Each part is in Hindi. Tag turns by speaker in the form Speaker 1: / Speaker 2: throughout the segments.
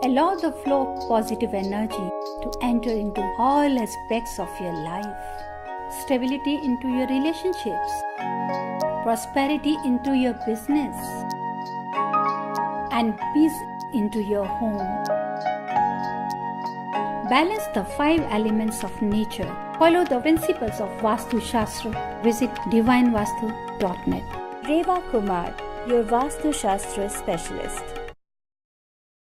Speaker 1: Allow the flow of positive energy to enter into all aspects of your life. Stability into your relationships. Prosperity into your business. And peace into your home. Balance the 5 elements of nature. Follow the principles of Vastu Shastra. Visit divinevastu.net.
Speaker 2: Reva Kumar, your Vastu Shastra specialist.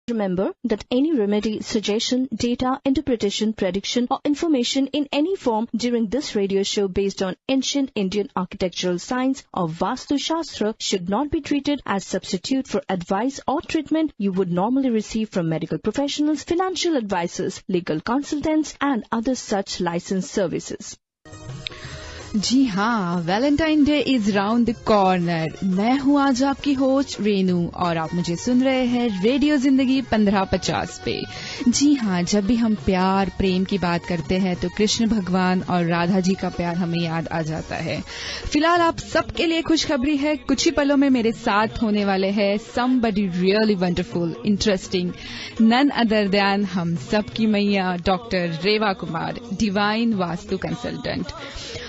Speaker 3: Remember that any remedy, suggestion, data, interpretation, prediction or information in any form during this radio show based on ancient Indian architectural science or Vastu Shastra should not be treated as substitute for advice or treatment you would normally receive from medical professionals, financial advisors, legal consultants and other such licensed services.
Speaker 4: जी हाँ, Valentine day is round the corner. मैं हूँ आज आपकी होस्ट रेनू और आप मुझे सुन रहे हैं रेडियो जिंदगी 1550 पे। जी हाँ, जब भी हम प्यार प्रेम की बात करते हैं तो कृष्ण भगवान और राधा जी का प्यार हमें याद आ जाता है। फिलहाल आप सबके लिए खुशखबरी है, कुछ ही पलों में मेरे साथ होने वाले हैं somebody really wonderful, interesting, none other than हम सबकी मैया doctor Reva Kumar, divine vastu consultant.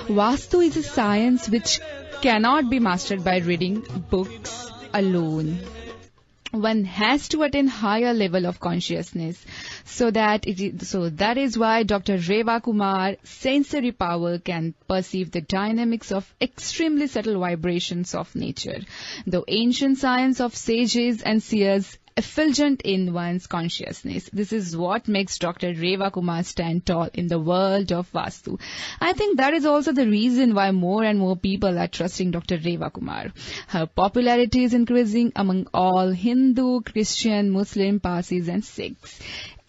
Speaker 4: Vastu is a science which cannot be mastered by reading books alone. One has to attain higher level of consciousness. So that is why Dr. Reva Kumar sensory power can perceive the dynamics of extremely subtle vibrations of nature. The ancient science of sages and seers effulgent in one's consciousness. This is what makes Dr. Reva Kumar stand tall in the world of Vastu. I think that is also the reason why more and more people are trusting Dr. Reva Kumar. Her popularity is increasing among all Hindu, Christian, Muslim, Parsis and Sikhs.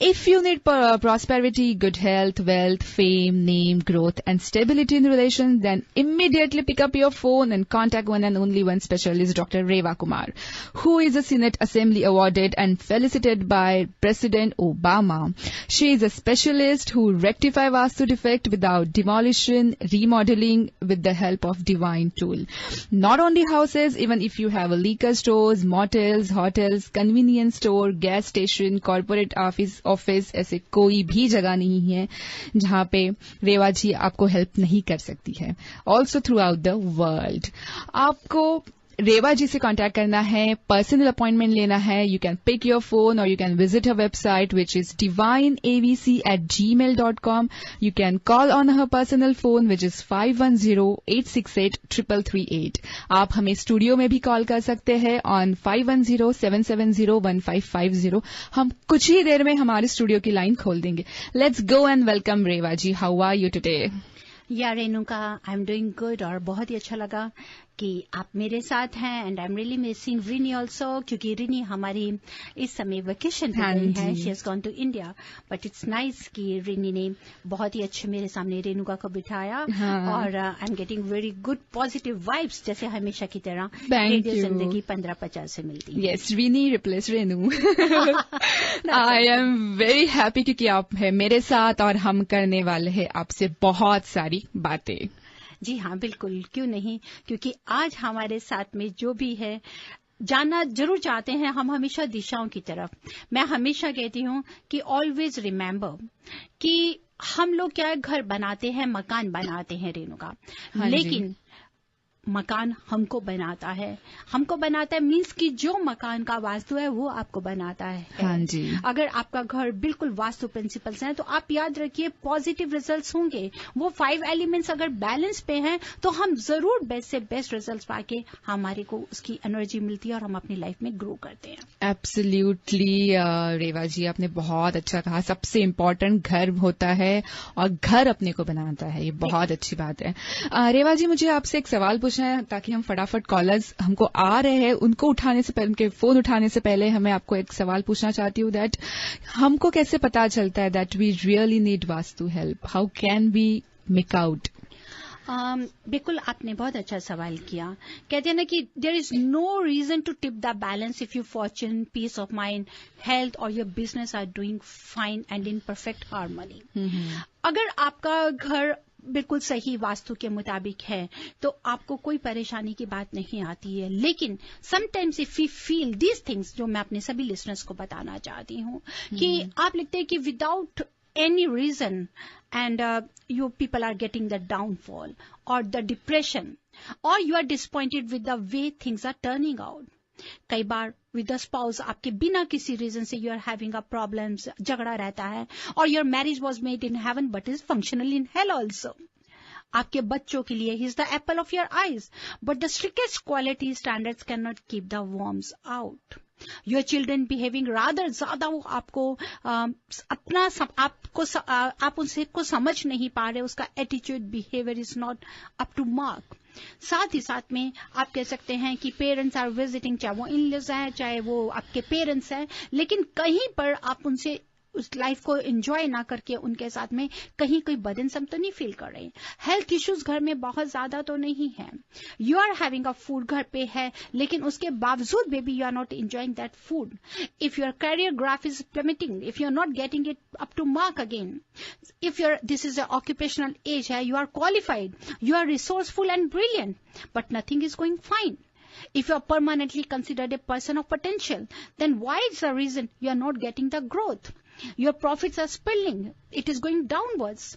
Speaker 4: If you need prosperity, good health, wealth, fame, name, growth and stability in relations, then immediately pick up your phone and contact one and only one specialist, Dr. Reva Kumar, who is a Senate Assembly awarded and felicitated by President Obama. She is a specialist who rectify Vastu defect without demolition, remodeling with the help of divine tool. Not only houses, even if you have a liquor stores, motels, hotels, convenience store, gas station, corporate office, ऐसे कोई भी जगह नहीं है जहां पे रेवा जी आपको हेल्प नहीं कर सकती है। Also through out the world आपको रेवा जी से कांटेक्ट करना है, पर्सनल अपॉइंटमेंट लेना है, you can pick your phone और you can visit her website which is divineavc@gmail.com. You can call on her personal phone which is 510-868-3338. आप हमें स्टूडियो में भी कॉल कर सकते हैं ऑन 510-770-1550. हम कुछ ही देर में हमारे स्टूडियो की लाइन खोल देंगे। Let's go and welcome Reva ji, how are you today?
Speaker 1: या Renuka, I am doing good और बहुत ही अच्छा लगा कि आप मेरे साथ हैं and I am really missing Rini also, क्योंकि रिनी हमारी इस समय वेकेशन पे गई है, she has gone to India, but it's nice कि रिनी ने बहुत ही अच्छे मेरे सामने रेणुका को बिठाया और I am getting very good positive vibes जैसे हमेशा की तरह रेडियो जिंदगी 1550 से मिलती है।
Speaker 4: Yes, Rini replace Renu. I am very happy क्योंकि आप है मेरे साथ और हम करने वाले हैं आपसे बहुत सारी बातें।
Speaker 1: जी हाँ, बिल्कुल, क्यों नहीं, क्योंकि आज हमारे साथ में जो भी है जानना जरूर चाहते हैं हम हमेशा दिशाओं की तरफ। मैं हमेशा कहती हूँ कि ऑलवेज रिमेंबर कि हम लोग क्या घर बनाते हैं, मकान बनाते हैं रेणुका, लेकिन मकान हमको बनाता है मीन्स कि जो मकान का वास्तु है वो आपको बनाता है।
Speaker 4: हाँ जी।
Speaker 1: अगर आपका घर बिल्कुल वास्तु प्रिंसिपल्स हैं तो आप याद रखिए पॉजिटिव रिजल्ट्स होंगे। वो 5 एलिमेंट्स अगर बैलेंस पे हैं तो हम जरूर बेस्ट से बेस्ट रिजल्ट्स पाके हमारे को उसकी एनर्जी मिलती है और हम अपनी लाइफ में ग्रो करते हैं।
Speaker 4: एब्सोल्युटली रेवा जी, आपने बहुत अच्छा कहा। सबसे इम्पोर्टेंट घर होता है और घर अपने को बनाता है, ये बहुत अच्छी बात है। रेवा जी, मुझे आपसे एक सवाल पूछना है ताकि हम फटाफट कॉलर्स हमको आ रहे हैं उनको उठाने से पहले, उनके फोन उठाने से पहले हमें आपको एक सवाल पूछना चाहती हूँ दैट हमको कैसे पता चलता है that we really need vastu help, how can we make out?
Speaker 1: बिल्कुल, आपने बहुत अच्छा सवाल किया। कहते हैं ना कि there is no reason to tip the balance if you fortune, peace of mind, health और your business are doing fine and in perfect harmony. अगर आपका घर बिल्कुल सही वास्तु के मुताबिक है तो आपको कोई परेशानी की बात नहीं आती है। लेकिन sometimes if we feel these things, जो मैं अपने सभी लिसनर्स को बताना चाहती हूँ कि आप लिखते हैं कि without any reason and you people are getting the downfall or the depression or you are disappointed with the way things are turning out. कई बार with the spouse आपके बिना किसी रीजन से you are having a problems, झगड़ा रहता है, और your marriage was made in heaven but is functional in hell also. आपके बच्चों के लिए he is the apple of your eyes but the strictest quality standards cannot keep the worms out. Your children behaving rather ज्यादा वो आपको आप उनसे को समझ नहीं पा रहे, उसका attitude behaviour is not up to mark. साथ ही साथ में आप कह सकते हैं कि पेरेंट्स आर विजिटिंग, चाहे वो इन-लॉज हैं चाहे वो आपके पेरेंट्स हैं, लेकिन कहीं पर आप उनसे उस लाइफ को एंजॉय ना करके उनके साथ में कहीं कोई बर्डनसम तो नहीं फील कर रहे। हेल्थ इश्यूज घर में बहुत ज्यादा तो नहीं है, you are having a food घर पे है, लेकिन उसके बावजूद baby you are not enjoying that food. If your career graph is plummeting, if you are not getting it up to mark again, if your this is a occupational edge है, you are qualified, you are resourceful and brilliant, but nothing is going fine. If you are permanently considered a person of potential, then why is the reason you are not getting the growth? Your profits are spilling. It is going downwards.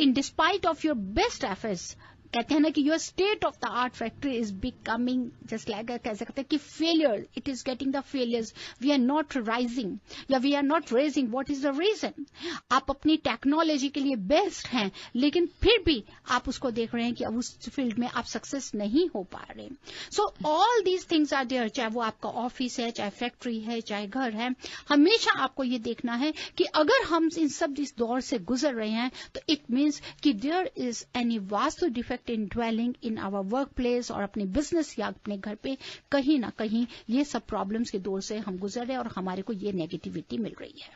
Speaker 1: In despite of your best efforts, कहते हैं ना कि your state of the art factory is becoming just like कह सकते हैं कि failure, it is getting the failures, we are not rising या we are not raising. What is the reason? आप अपनी टेक्नोलॉजी के लिए बेस्ट हैं, लेकिन फिर भी आप उसको देख रहे हैं कि अब उस फील्ड में आप सक्सेस नहीं हो पा रहे. So all these things are there, चाहे वो आपका ऑफिस है, चाहे फैक्ट्री है, चाहे घर है. हमेशा आपको ये देखना है कि अगर हम इन सब इस दौर से गुजर रहे हैं तो इट मीन्स कि there is any vastu defect in dwelling in our work place और अपने बिजनेस या अपने घर पे कहीं ना कहीं ये सब प्रॉब्लम्स के दौर से हम गुजर रहे हैं और हमारे को ये नेगेटिविटी मिल रही है.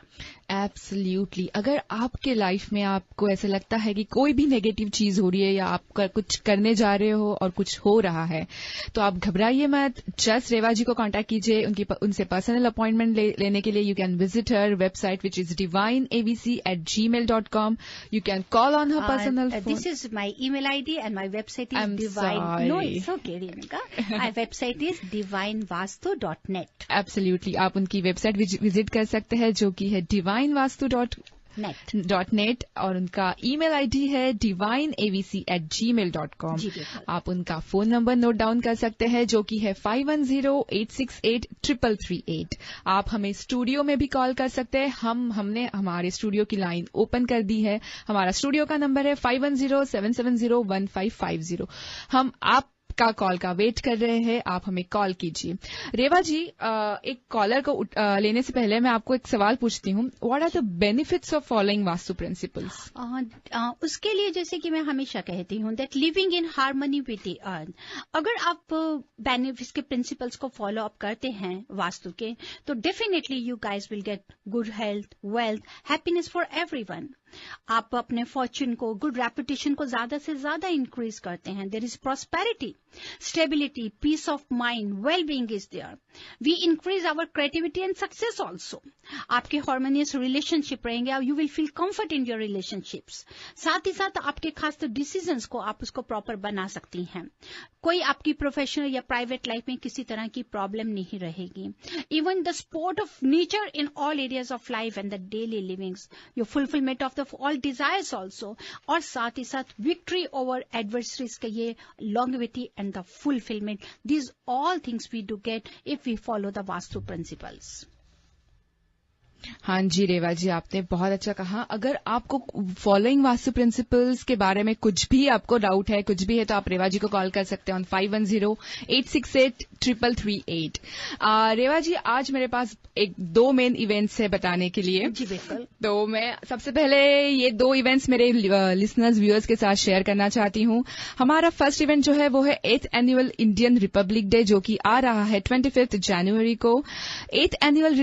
Speaker 4: एब्सोल्युटली. अगर आपके लाइफ में आपको ऐसा लगता है कि कोई भी नेगेटिव चीज हो रही है या आप कुछ करने जा रहे हो और कुछ हो रहा है, तो आप घबराइए मत. जस्ट रेवा जी को कांटेक्ट कीजिए. उनसे पर्सनल अपॉइंटमेंट लेने के लिए you can visit her website which is divineabc@gmail.com. You can call on her personal phone.
Speaker 1: This is my email ID and my website is
Speaker 4: I'm
Speaker 1: divine.
Speaker 4: sorry.
Speaker 1: No, it's okay, Renuka. My website is divinevastu.net.
Speaker 4: Absolutely. आप उनकी वेबसाइट विजिट कर सकते हैं जो कि है divinevastu.net और उनका ईमेल आईडी है divineabc@gmail.com. आप उनका फोन नंबर नोट डाउन कर सकते हैं जो कि है 5108683338. आप हमें स्टूडियो में भी कॉल कर सकते हैं. हमने हमारे स्टूडियो की लाइन ओपन कर दी है. हमारा स्टूडियो का नंबर है 5107701550. हम आप का कॉल का वेट कर रहे हैं. आप हमें कॉल कीजिए. रेवा जी, एक कॉलर को लेने से पहले मैं आपको एक सवाल पूछती हूँ. What are the benefits of following vastu principles?
Speaker 1: उसके लिए जैसे कि मैं हमेशा कहती हूँ that living in harmony with the earth. अगर आप बेनिफिट्स के प्रिंसिपल्स को फॉलो अप करते हैं वास्तु के, तो definitely you guys will get good health, wealth, happiness for everyone. आप अपने फॉर्च्यून को, गुड रेपुटेशन को ज्यादा से ज्यादा इंक्रीज करते हैं. There is prosperity, stability, peace of mind, well being is there. We increase our creativity and success also. आपके हार्मोनियस रिलेशनशिप रहेंगे, you will feel comfort in your relationships. साथ ही साथ आपके खास डिसीजंस को आप उसको प्रॉपर बना सकती हैं. कोई आपकी प्रोफेशनल या प्राइवेट लाइफ में किसी तरह की प्रॉब्लम नहीं रहेगी. Even the support of nature in all areas of life and the daily livings, your fulfilment of the all desires also, और साथ ही साथ विक्ट्री ओवर एडवर्सरीज का ये longevity and the fulfilment. These all things we do get if we follow the vastu principles.
Speaker 4: हाँ जी रेवा जी, आपने बहुत अच्छा कहा. अगर आपको फॉलोइंग वास्तु प्रिंसिपल्स के बारे में कुछ भी आपको डाउट है, कुछ भी है, तो आप रेवा जी को कॉल कर सकते हैं ऑन 5108683338. रेवा जी, आज मेरे पास दो मेन इवेंट्स है बताने के लिए.
Speaker 1: जी बिल्कुल.
Speaker 4: तो मैं सबसे पहले ये दो इवेंट्स मेरे लिसनर्स, व्यूअर्स के साथ शेयर करना चाहती हूँ. हमारा फर्स्ट इवेंट जो है वो है 8th annual Indian Republic day, जो कि आ रहा है 25 जनवरी को. 8th annual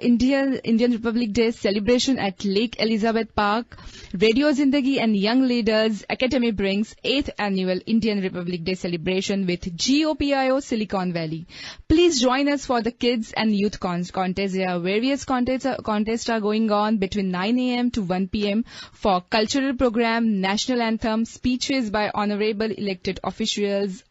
Speaker 4: Indian Indian Republic Day celebration at Lake Elizabeth Park, Radio Zindagi and Young Leaders Academy brings 8th annual Indian Republic Day celebration with GOPIO Silicon Valley. Please join us for the kids and youth contest. There are various contests are going on between 9 a.m. to 1 p.m. for cultural program, national anthem, speeches by honorable elected officials,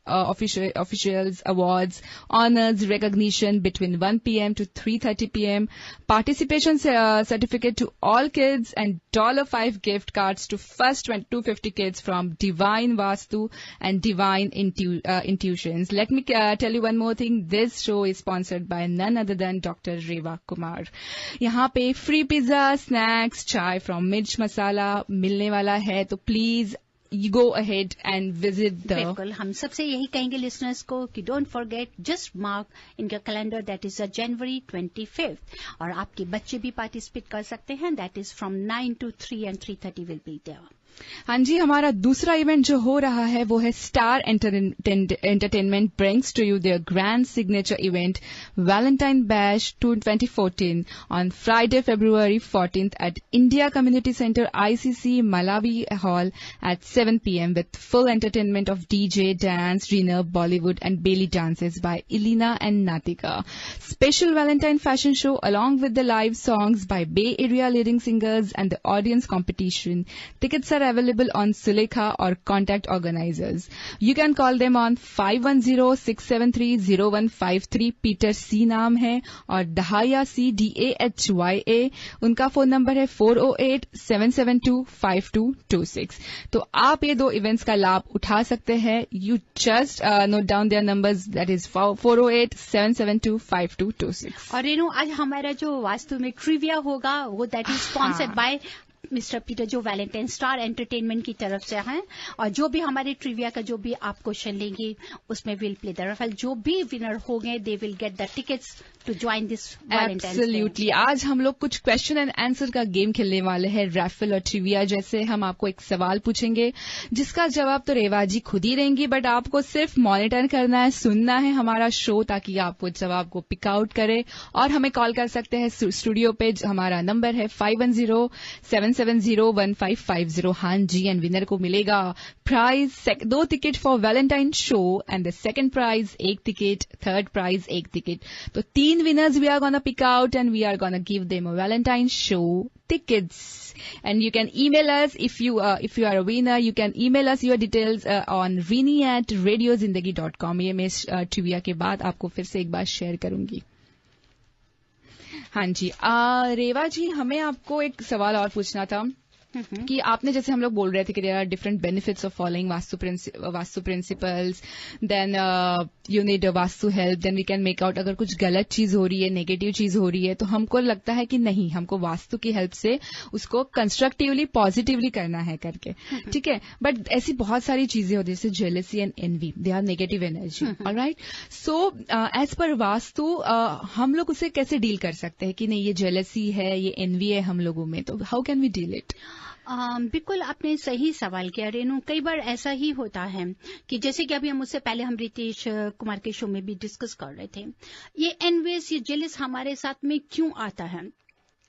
Speaker 4: awards, honors, recognition between 1 p.m. to 3:30 p.m. Participation certificate to all kids and $5 gift cards to first 250 kids from Divine Vastu and Divine Intuitions. Let me tell you one more thing. This show is sponsored by none other than Dr. Reva Kumar. यहाँ पे free pizza, snacks, chai from Mirch Masala मिलने वाला है, तो please you go ahead and visit the.
Speaker 1: बिल्कुल, हम सबसे यही कहेंगे लिसनर्स को कि don't forget, just mark in your calendar that is January 25th, और आपके बच्चे भी पार्टिसिपेट कर सकते हैं. That is from 9 to 3 and 3:30 will be there.
Speaker 4: हाँ जी, हमारा दूसरा इवेंट जो हो रहा है वो है Star Entertainment brings to you their grand signature event Valentine bash 2014 on Friday February 14th at India Community Center ICC Malawi Hall at 7 p.m. with full entertainment of DJ, dance, dinner, Bollywood and Bailey dances by Elena and Natika. Special Valentine fashion show along with the live songs by Bay Area leading singers and the audience competition. Tickets are available on Sulekha or contact organizers. You can call them on 510-673-0153. Peter C नाम है और Dahaya C DAHYA उनका फोन नंबर है 408-772-5226. तो आप ये दो इवेंट्स का लाभ उठा सकते हैं. You just note down their numbers, that is 408-772-5226.
Speaker 1: और रेनू, आज हमारा जो वास्तु में ट्रिविया होगा वो that is sponsored by mister Peter जो वैलेंटाइन स्टार एंटरटेनमेंट की तरफ से हैं. और जो भी हमारे ट्रिविया का जो भी आप क्वेश्चन लेंगे उसमें विल प्ले द रफल. जो भी विनर होंगे they will get the tickets to join this Valentine.
Speaker 4: Absolutely. आज हम लोग कुछ क्वेश्चन एंड आंसर का गेम खेलने वाले हैं, रैफल और ट्रिविया जैसे. हम आपको एक सवाल पूछेंगे जिसका जवाब तो रेवा जी खुद ही देंगी, बट आपको सिर्फ मॉनिटर करना है, सुनना है हमारा शो ताकि आप वो जवाब को पिक आउट करें. और हमें कॉल कर सकते हैं स्टूडियो पे. हमारा नंबर है 510-770-1550. हाँ जी, एंड विनर को मिलेगा prize 2 ticket for Valentine show and the second prize 1 ticket, third prize 1 ticket. तो 3 winners we are gonna pick out and we are gonna give them a Valentine show tickets. And you can email us if you are a winner. You can email us your details on rini@radiozindagi.com. ये मैं ट्रिविया के बाद आपको फिर से एक बार शेयर करूंगी. हाँ जी, रेवा जी, हमें आपको एक सवाल और पूछना था कि आपने जैसे हम लोग बोल रहे थे कि there are different benefits of following vastu principles, then you need vastu help, then we can make out अगर कुछ गलत चीज हो रही है, नेगेटिव चीज हो रही है, तो हमको लगता है कि नहीं, हमको वास्तु की हेल्प से उसको कंस्ट्रक्टिवली पॉजिटिवली करना है करके. ठीक है, बट ऐसी बहुत सारी चीजें होती है जैसे jealousy and envy, they are negative energy. Alright, so as per vastu हम लोग उसे कैसे डील कर सकते हैं कि नहीं ये जेलसी है, ये एनवी है हम लोगों में, तो how can we deal it?
Speaker 1: बिल्कुल, आपने सही सवाल किया रेनू. कई बार ऐसा ही होता है कि जैसे कि अभी हम उससे पहले हम रितेश कुमार के शो में भी डिस्कस कर रहे थे, ये एनवियस, ये जेलस हमारे साथ में क्यों आता है,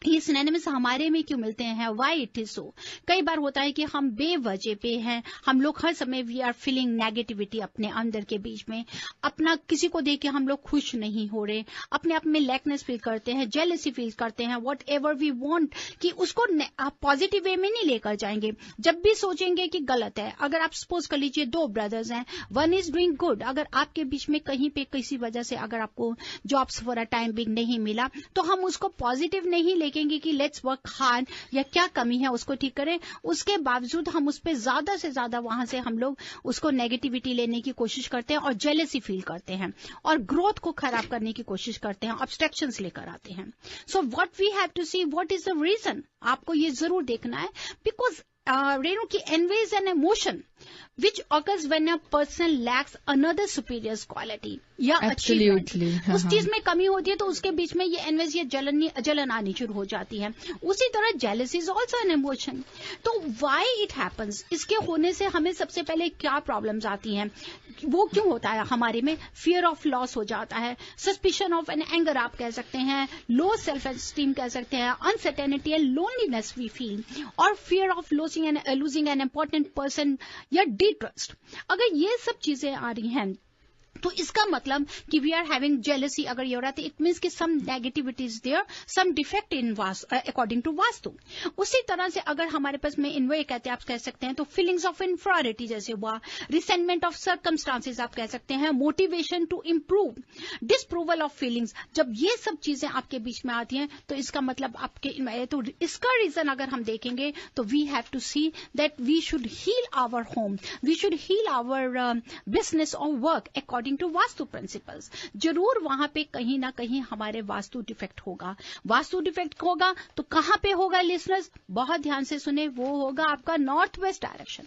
Speaker 1: ये सिनोनिमस हमारे में क्यों मिलते हैं, व्हाई इट इज सो. कई बार होता है कि हम बेवजह पे हैं, हम लोग हर समय वी आर फीलिंग नेगेटिविटी अपने अंदर के बीच में, अपना किसी को देख के हम लोग खुश नहीं हो रहे, अपने आप में लैकनेस फील करते हैं, जेलसी फील करते हैं, वॉट एवर वी वॉन्ट, कि उसको आप पॉजिटिव वे में नहीं लेकर जाएंगे. जब भी सोचेंगे कि गलत है, अगर आप सपोज कर लीजिए 2 ब्रदर्स हैं, वन इज डूइंग गुड, अगर आपके बीच में कहीं पे किसी वजह से अगर आपको jobs for a time big नहीं मिला, तो हम उसको पॉजिटिव नहीं देखेंगे कि लेट्स वर्क हार्ड या क्या कमी है उसको ठीक करें. उसके बावजूद हम उस पर ज्यादा से ज्यादा वहां से हम लोग उसको नेगेटिविटी लेने की कोशिश करते हैं और जेलसी फील करते हैं और ग्रोथ को खराब करने की कोशिश करते हैं, ऑब्स्ट्रक्शंस लेकर आते हैं. So what we have to see what is the reason. आपको ये जरूर देखना है, बिकॉज रेनू की envy is an emotion which occurs when a person lacks another superior's quality. या
Speaker 4: Absolutely.
Speaker 1: उस चीज में कमी होती है तो उसके बीच में ये एनवियस या जलन आनी शुरू हो जाती है। उसी तरह jealousy is also an emotion. तो व्हाई इट हैपन्स, इसके होने से हमें सबसे पहले क्या प्रॉब्लम्स आती हैं, वो क्यों होता है हमारे में? फियर ऑफ लॉस हो जाता है, सस्पिशन ऑफ एन एंगर आप कह सकते हैं, लो सेल्फ एस्टीम कह सकते हैं, uncertainty and loneliness we feel, और fear of losing an important person या डिट्रस्ट। अगर ये सब चीजें आ रही हैं तो इसका मतलब कि वी आर हैविंग जेलसी अगर ये हो रहा है तो इट मीन्स कि some negativity is there, some defect in according to vastu. उसी तरह से अगर हमारे पास में इन्वय कहते हैं, आप कह सकते हैं, तो फीलिंग्स ऑफ इन्फीरियरिटी जैसे हुआ, रिसेंटमेंट ऑफ सर्कमस्टांसेस आप कह सकते हैं, motivation to improve, disapproval of feelings, जब ये सब चीजें आपके बीच में आती हैं तो इसका मतलब आपके, तो इसका रीजन अगर हम देखेंगे तो we have to see that we should heal our home, we should heal our business और work according to vastu principles. जरूर वहां पे कहीं ना कहीं हमारे वास्तु डिफेक्ट होगा। वास्तु डिफेक्ट होगा तो कहां पे होगा लिसनर्स? बहुत ध्यान से सुने, वो होगा आपका नॉर्थ वेस्ट डायरेक्शन।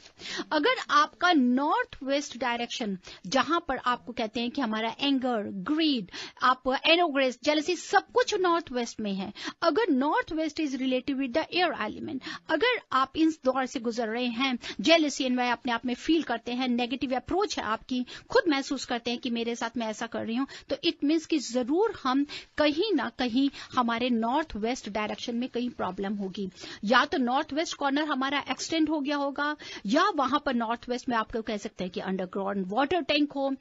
Speaker 1: अगर आपका नॉर्थ वेस्ट डायरेक्शन, जहां पर आपको कहते हैं कि हमारा एंगर, ग्रीड, आप एनोग्रेस, जेलसी, सब कुछ नॉर्थ वेस्ट में है, अगर north west is related with the air element, अगर आप इन दौर से गुजर रहे हैं, जेलसी एनवाय अपने आप में फील करते हैं, नेगेटिव अप्रोच है आपकी, खुद महसूस करते हैं कि मेरे साथ मैं ऐसा कर रही हूं, तो इट मीन्स कि जरूर हम कहीं ना कहीं हमारे नॉर्थ वेस्ट डायरेक्शन में कहीं प्रॉब्लम होगी। या तो नॉर्थ वेस्ट कॉर्नर हमारा एक्सटेंड हो गया होगा, या वहां पर नॉर्थ वेस्ट में आपको कह सकते हैं कि अंडरग्राउंड वाटर टैंक हो,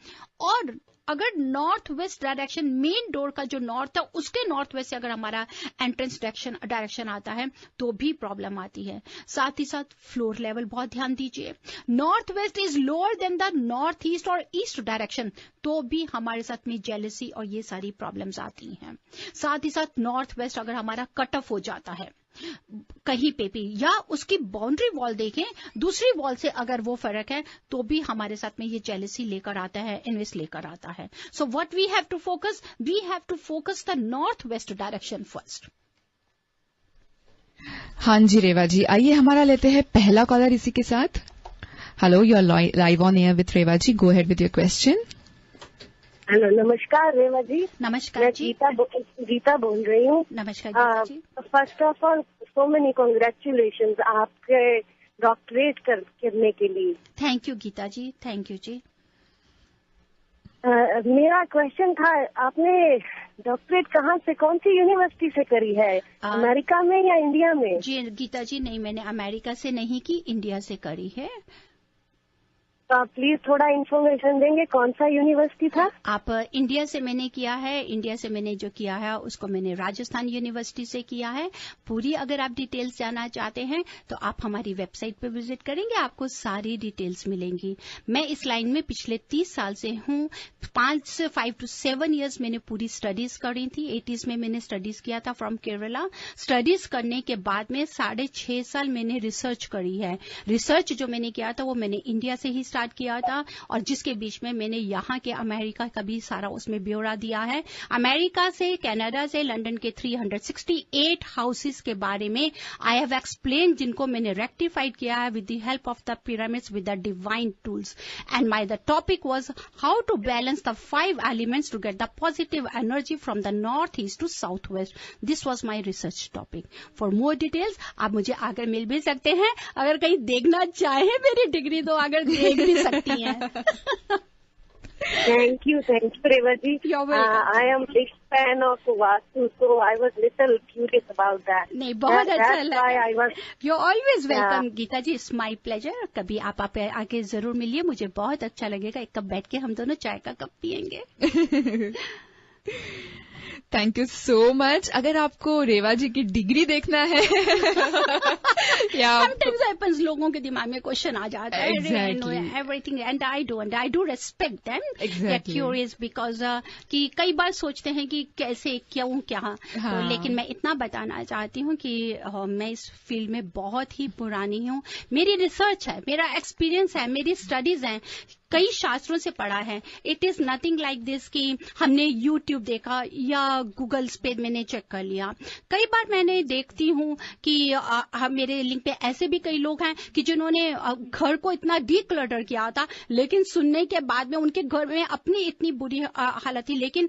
Speaker 1: और अगर north west direction main door का जो नॉर्थ है उसके नॉर्थ वेस्ट से अगर हमारा एंट्रेंस डायरेक्शन आता है तो भी प्रॉब्लम आती है। साथ ही साथ फ्लोर लेवल बहुत ध्यान दीजिए, north west is lower than the north east और ईस्ट डायरेक्शन, तो भी हमारे साथ में जेलसी और ये सारी प्रॉब्लम्स आती हैं। साथ ही साथ नॉर्थ वेस्ट अगर हमारा कट ऑफ हो जाता है कहीं पे भी, या उसकी बाउंड्री वॉल देखें, दूसरी वॉल से अगर वो फर्क है, तो भी हमारे साथ में ये जेलसी लेकर आता है, इन्वेस्ट लेकर आता है। So what we have to focus the north west direction first.
Speaker 4: हाँ जी रेवा जी, आइए हमारा लेते हैं पहला कॉलर इसी के साथ। Hello, you are live on air with Reva ji, go ahead with your question.
Speaker 5: Hello, नमस्कार रेवा जी।
Speaker 1: नमस्कार जी।
Speaker 5: गीता बोल रही हूँ।
Speaker 1: नमस्कार Geeta ji.
Speaker 5: First of all so many congratulations आपके डॉक्टरेट करने के लिए।
Speaker 1: Thank you Geeta ji, thank you ji.
Speaker 5: मेरा क्वेश्चन था, आपने डॉक्टरेट कहाँ से, कौन सी यूनिवर्सिटी से करी है, अमेरिका में या इंडिया में?
Speaker 1: जी गीता जी, नहीं, मैंने अमेरिका से नहीं की, इंडिया से करी है।
Speaker 5: तो आप प्लीज थोड़ा इन्फॉर्मेशन देंगे, कौन सा यूनिवर्सिटी था?
Speaker 1: आप इंडिया से मैंने किया है, इंडिया से मैंने जो किया है उसको मैंने राजस्थान यूनिवर्सिटी से किया है। पूरी अगर आप डिटेल्स जानना चाहते हैं तो आप हमारी वेबसाइट पर विजिट करेंगे, आपको सारी डिटेल्स मिलेंगी। मैं इस लाइन में पिछले 30 साल से हूँ। 5 to 7 ईयर्स मैंने पूरी स्टडीज करी थी। 80s में मैंने स्टडीज किया था फ्रॉम केरला। स्टडीज करने के बाद में 6.5 साल मैंने रिसर्च करी है। रिसर्च जो मैंने किया था वो मैंने इंडिया से ही स्टार्ट किया था, और जिसके बीच में मैंने यहाँ के अमेरिका का भी सारा उसमें ब्यौरा दिया है। अमेरिका से, कनाडा से, लंदन के 368 हाउसेस के बारे में आई हैव एक्सप्लेन, जिनको मैंने रेक्टिफाइड किया है with the help of the pyramids with the divine tools. And my the topic was how to balance the 5 elements to get the positive energy from the north east to south west. This was my research topic. For more details आप मुझे आकर मिल भी सकते हैं, अगर कहीं देखना चाहे मेरी डिग्री तो आकर देख भी सकती हैं।
Speaker 5: Thank you Reva ji. I am big fan of vastu, so I was little curious about that.
Speaker 1: नहीं, बहुत अच्छा लगा। You always welcome Geeta ji, it's my pleasure. कभी आप आके जरूर मिलिए, मुझे बहुत अच्छा लगेगा। एक कप बैठ के हम दोनों चाय का कप पियेंगे।
Speaker 4: Thank you so much. अगर आपको रेवा जी की डिग्री देखना है या
Speaker 1: समटाइम्स लोगों के दिमाग में क्वेश्चन आ जाता है, everything, and I do respect them, curious, because कि कई बार सोचते हैं कि कैसे, क्यों, क्या। तो लेकिन मैं इतना बताना चाहती हूँ कि मैं इस फील्ड में बहुत ही पुरानी हूँ। मेरी रिसर्च है, मेरा एक्सपीरियंस है, मेरी स्टडीज हैं, कई शास्त्रों से पढ़ा है। It is nothing like this कि हमने यूट्यूब देखा या गूगल्स पे मैंने चेक कर लिया। कई बार मैंने देखती हूँ कि मेरे लिंक पे ऐसे भी कई लोग हैं कि जिन्होंने घर को इतना डीक्लटर किया था, लेकिन सुनने के बाद में उनके घर में अपनी इतनी बुरी हालत थी, लेकिन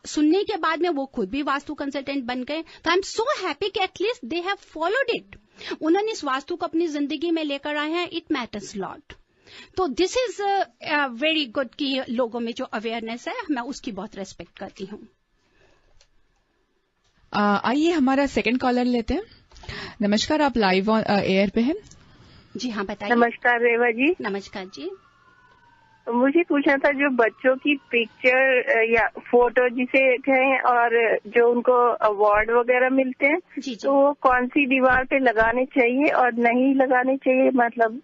Speaker 1: सुनने के बाद में वो खुद भी वास्तु कंसल्टेंट बन गए। तो आई एम सो हैप्पी कि at least they have followed it. उन्होंने इस वास्तु को अपनी जिंदगी में लेकर आए हैं। It matters lot. तो दिस इज वेरी गुड कि लोगों में जो अवेयरनेस है, मैं उसकी बहुत रेस्पेक्ट करती हूँ।
Speaker 4: आइए हमारा सेकंड कॉलर लेते हैं। नमस्कार, आप लाइव ऑन एयर पे हैं।
Speaker 1: जी हाँ, बताइए।
Speaker 5: नमस्कार रेवा जी।
Speaker 1: नमस्कार जी।
Speaker 5: मुझे पूछना था, जो बच्चों की पिक्चर या फोटो जिसे कहें और जो उनको अवार्ड वगैरह मिलते हैं,
Speaker 1: जी।
Speaker 5: तो वो कौन सी दीवार पे लगाने चाहिए और नहीं लगाने चाहिए, मतलब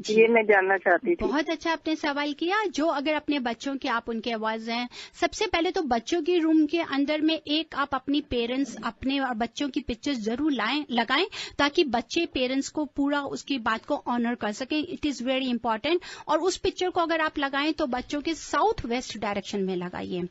Speaker 5: ये मैं जानना चाहती थी।
Speaker 1: बहुत अच्छा आपने सवाल किया। जो अगर अपने बच्चों के आप उनके आवाज हैं, सबसे पहले तो बच्चों की रूम के अंदर में एक आप अपनी पेरेंट्स अपने और बच्चों की पिक्चर्स जरूर लगाएं, ताकि बच्चे पेरेंट्स को पूरा उसकी बात को ऑनर कर सकें। It is very important. और उस पिक्चर को अगर आप लगाएं तो बच्चों के साउथ वेस्ट डायरेक्शन में लगाइए।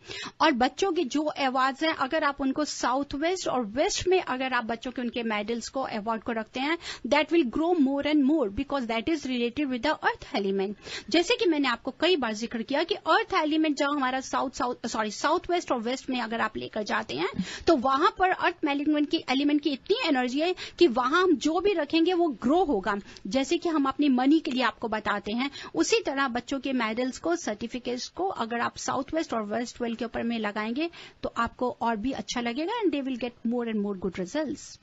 Speaker 1: और बच्चों की जो आवाज है, अगर आप उनको साउथ वेस्ट और वेस्ट में अगर आप बच्चों के उनके मेडल्स को अवार्ड को रखते हैं, that will grow more and more, because that is related with the earth element. जैसे कि मैंने आपको कई बार जिक्र किया कि अर्थ एलिमेंट जब हमारा साउथ वेस्ट और वेस्ट में अगर आप लेकर जाते हैं, तो वहां पर अर्थ एलिमेंट की इतनी एनर्जी है कि वहां हम जो भी रखेंगे वो ग्रो होगा। जैसे कि हम अपनी मनी के लिए आपको बताते हैं, उसी तरह बच्चों के मेडल्स को, सर्टिफिकेट्स को अगर आप साउथ वेस्ट और वेस्ट वेल के ऊपर में लगाएंगे तो आपको और भी अच्छा लगेगा and they will get more and more good results.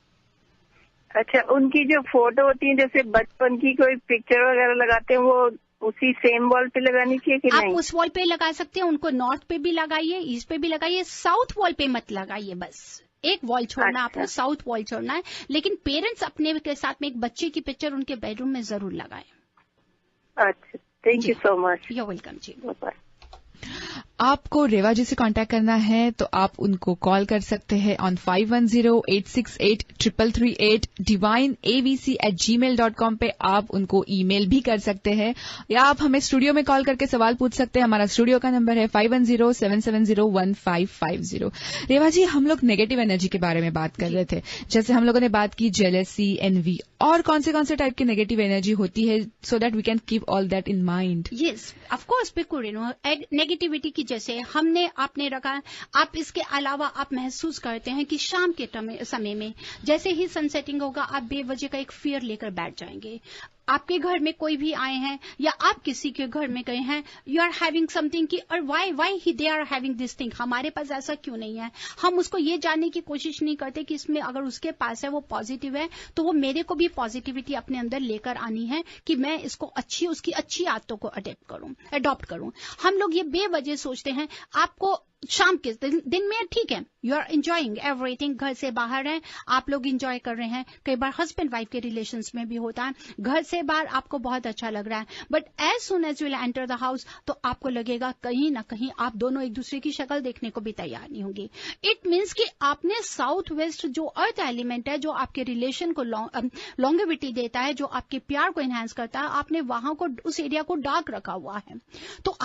Speaker 5: अच्छा, उनकी जो फोटो होती है, जैसे बचपन की कोई पिक्चर वगैरह लगाते हैं, वो उसी सेम वॉल पे लगानी चाहिए कि नहीं?
Speaker 1: आप उस वॉल पे लगा सकते हैं। उनको नॉर्थ पे भी लगाइए, ईस्ट पे भी लगाइए, साउथ वॉल पे मत लगाइए। बस एक वॉल छोड़ना, आपको साउथ वॉल छोड़ना है। लेकिन पेरेंट्स अपने के साथ में एक बच्चे की पिक्चर उनके बेडरूम में जरूर लगाएं।
Speaker 5: अच्छा, thank you so much.
Speaker 1: You welcome जी।
Speaker 5: बाय।
Speaker 4: आपको रेवा जी से कांटेक्ट करना है तो आप उनको कॉल कर सकते हैं ऑन 5108683338 divineabc@gmail.com पे। आप उनको ईमेल भी कर सकते हैं, या आप हमें स्टूडियो में कॉल करके सवाल पूछ सकते हैं। हमारा स्टूडियो का नंबर है 5107701550। रेवा जी, हम लोग नेगेटिव एनर्जी के बारे में बात कर रहे थे। जैसे हम लोगों ने बात की जेलेसी, एनवी, और कौन से टाइप की नेगेटिव एनर्जी होती है, so that we can keep all that in mind.
Speaker 1: Yes, of course, बिल्कुल। नेगेटिविटी की जैसे आपने रखा, आप इसके अलावा आप महसूस करते हैं कि शाम के समय में जैसे ही सनसेटिंग होगा, आप बेवजह का एक फियर लेकर बैठ जाएंगे। आपके घर में कोई भी आए हैं या आप किसी के घर में गए हैं, यू आर हैविंग समथिंग कि और why they are having this thing, हमारे पास ऐसा क्यों नहीं है। हम उसको ये जानने की कोशिश नहीं करते कि इसमें अगर उसके पास है वो पॉजिटिव है, तो वो मेरे को भी पॉजिटिविटी अपने अंदर लेकर आनी है कि मैं इसको उसकी अच्छी आदतों को अडॉप्ट करूं। हम लोग ये बेवजह सोचते हैं। आपको शाम के दिन में ठीक है, यू आर एंजॉइंग एवरीथिंग, घर से बाहर हैं, आप लोग एंजॉय कर रहे हैं। कई बार हस्बैंड वाइफ के रिलेशंस में भी होता है, घर से बाहर आपको बहुत अच्छा लग रहा है, but as soon as will enter the house तो आपको लगेगा कहीं ना कहीं आप दोनों एक दूसरे की शक्ल देखने को भी तैयार नहीं होंगी। इट मीन्स कि आपने साउथ वेस्ट जो अर्थ एलिमेंट है, जो आपके रिलेशन को लॉन्गेविटी देता है, जो आपके प्यार को एनहांस करता है, आपने वहां को, उस एरिया को डार्क रखा हुआ है। तो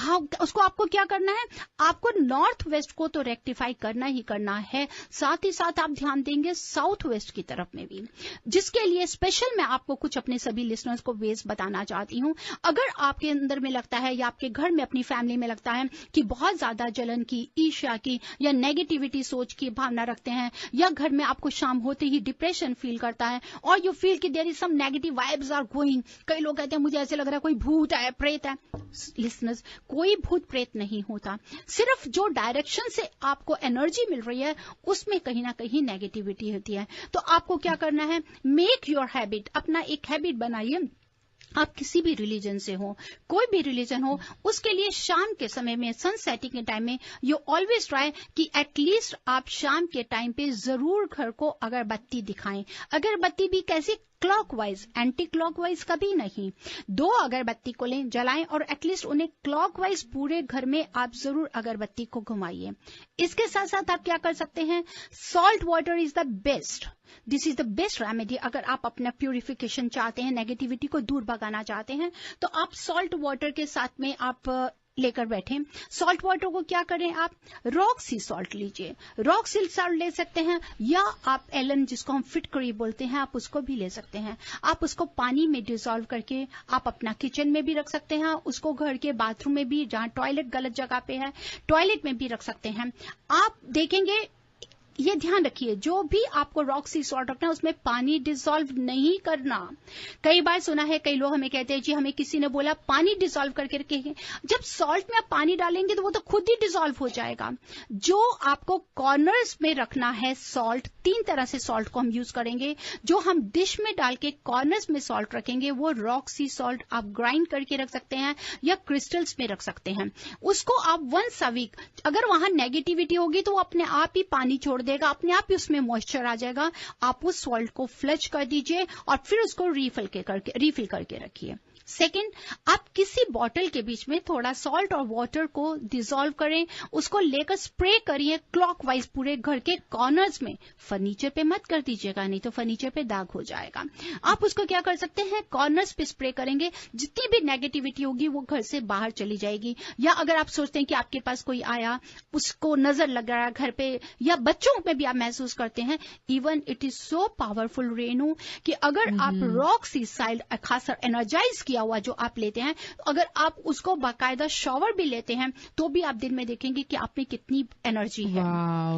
Speaker 1: उसको आपको क्या करना है, आपको नॉर्थ वेस्ट को तो रेक्टिफाई करना ही करना है, साथ ही साथ आप ध्यान देंगे साउथ वेस्ट की तरफ में भी, जिसके लिए स्पेशल मैं आपको कुछ अपने सभी लिसनर्स को वेज बताना चाहती हूं। अगर आपके अंदर में लगता है या आपके घर में अपनी फैमिली में लगता है कि बहुत ज्यादा जलन की, ईर्ष्या की या नेगेटिविटी सोच की भावना रखते हैं, या घर में आपको शाम होते ही डिप्रेशन फील करता है और यू फील कि there is some negative vibes are going, कई लोग कहते हैं मुझे ऐसे लग रहा है कोई भूत है, प्रेत है। लिसनर्स, कोई भूत प्रेत नहीं होता, सिर्फ जो डायरेक्शन से आपको एनर्जी मिल रही है उसमें कहीं ना कहीं नेगेटिविटी होती है। तो आपको क्या करना है, मेक योर हैबिट, अपना एक हैबिट बनाइए। आप किसी भी रिलीजन से हो, कोई भी रिलीजन हो, उसके लिए शाम के समय में, सनसेटिंग के टाइम में, यू ऑलवेज ट्राई कि एटलीस्ट आप शाम के टाइम पे जरूर घर को अगरबत्ती दिखाएं। अगरबत्ती भी कैसी, क्लॉकवाइज, एंटी क्लॉकवाइज कभी नहीं। 2 अगरबत्ती को लें, जलाएं और एटलीस्ट उन्हें क्लॉकवाइज पूरे घर में आप जरूर अगरबत्ती को घुमाइए। इसके साथ साथ आप क्या कर सकते हैं, salt water is the best, this is the best remedy. अगर आप अपना प्यूरिफिकेशन चाहते हैं, नेगेटिविटी को दूर भगाना चाहते हैं, तो आप सॉल्ट वाटर के साथ में आप लेकर बैठे, सॉल्ट वाटर को क्या करें आप, रॉक सी सॉल्ट लीजिए, रॉक सी सॉल्ट ले सकते हैं, या आप एलन जिसको हम फिटकरी बोलते हैं आप उसको भी ले सकते हैं। आप उसको पानी में डिसॉल्व करके आप अपना किचन में भी रख सकते हैं, उसको घर के बाथरूम में भी, जहां टॉयलेट गलत जगह पे है टॉयलेट में भी रख सकते हैं। आप देखेंगे, ये ध्यान रखिए, जो भी आपको रॉक सी सॉल्ट रखना है उसमें पानी डिसॉल्व नहीं करना। कई बार सुना है, कई लोग हमें कहते हैं जी हमें किसी ने बोला पानी डिसॉल्व करके रखेंगे। जब सॉल्ट में आप पानी डालेंगे तो वो तो खुद ही डिसॉल्व हो जाएगा। जो आपको कॉर्नर्स में रखना है सॉल्ट, 3 तरह से सॉल्ट को हम यूज करेंगे। जो हम डिश में डाल के कॉर्नर्स में सॉल्ट रखेंगे वो रॉक सी सॉल्ट आप ग्राइंड करके रख सकते हैं या क्रिस्टल्स में रख सकते हैं। उसको आप वंस अ वीक, अगर वहां नेगेटिविटी होगी तो वो अपने आप ही पानी छोड़ देगा, अपने आप ही उसमें मॉइस्चर आ जाएगा। आप उस सॉल्ट को फ्लश कर दीजिए और फिर उसको रिफिल करके रखिए। सेकंड, आप किसी बॉटल के बीच में थोड़ा सॉल्ट और वाटर को डिसॉल्व करें, उसको लेकर स्प्रे करिए क्लॉकवाइज पूरे घर के कॉर्नर्स में। फर्नीचर पे मत कर दीजिएगा, नहीं तो फर्नीचर पे दाग हो जाएगा। आप उसको क्या कर सकते हैं, कॉर्नर्स पे स्प्रे करेंगे, जितनी भी नेगेटिविटी होगी वो घर से बाहर चली जाएगी। या अगर आप सोचते हैं कि आपके पास कोई आया, उसको नजर लग रहा है घर पे, या बच्चों में भी आप महसूस करते हैं, even it is so powerful Renu कि अगर आप रॉक सी सॉल्ट खासा एनर्जाइज किया हुआ जो आप लेते हैं, अगर आप उसको बाकायदा शॉवर भी लेते हैं तो भी आप दिन में देखेंगे कि आप में कितनी एनर्जी है।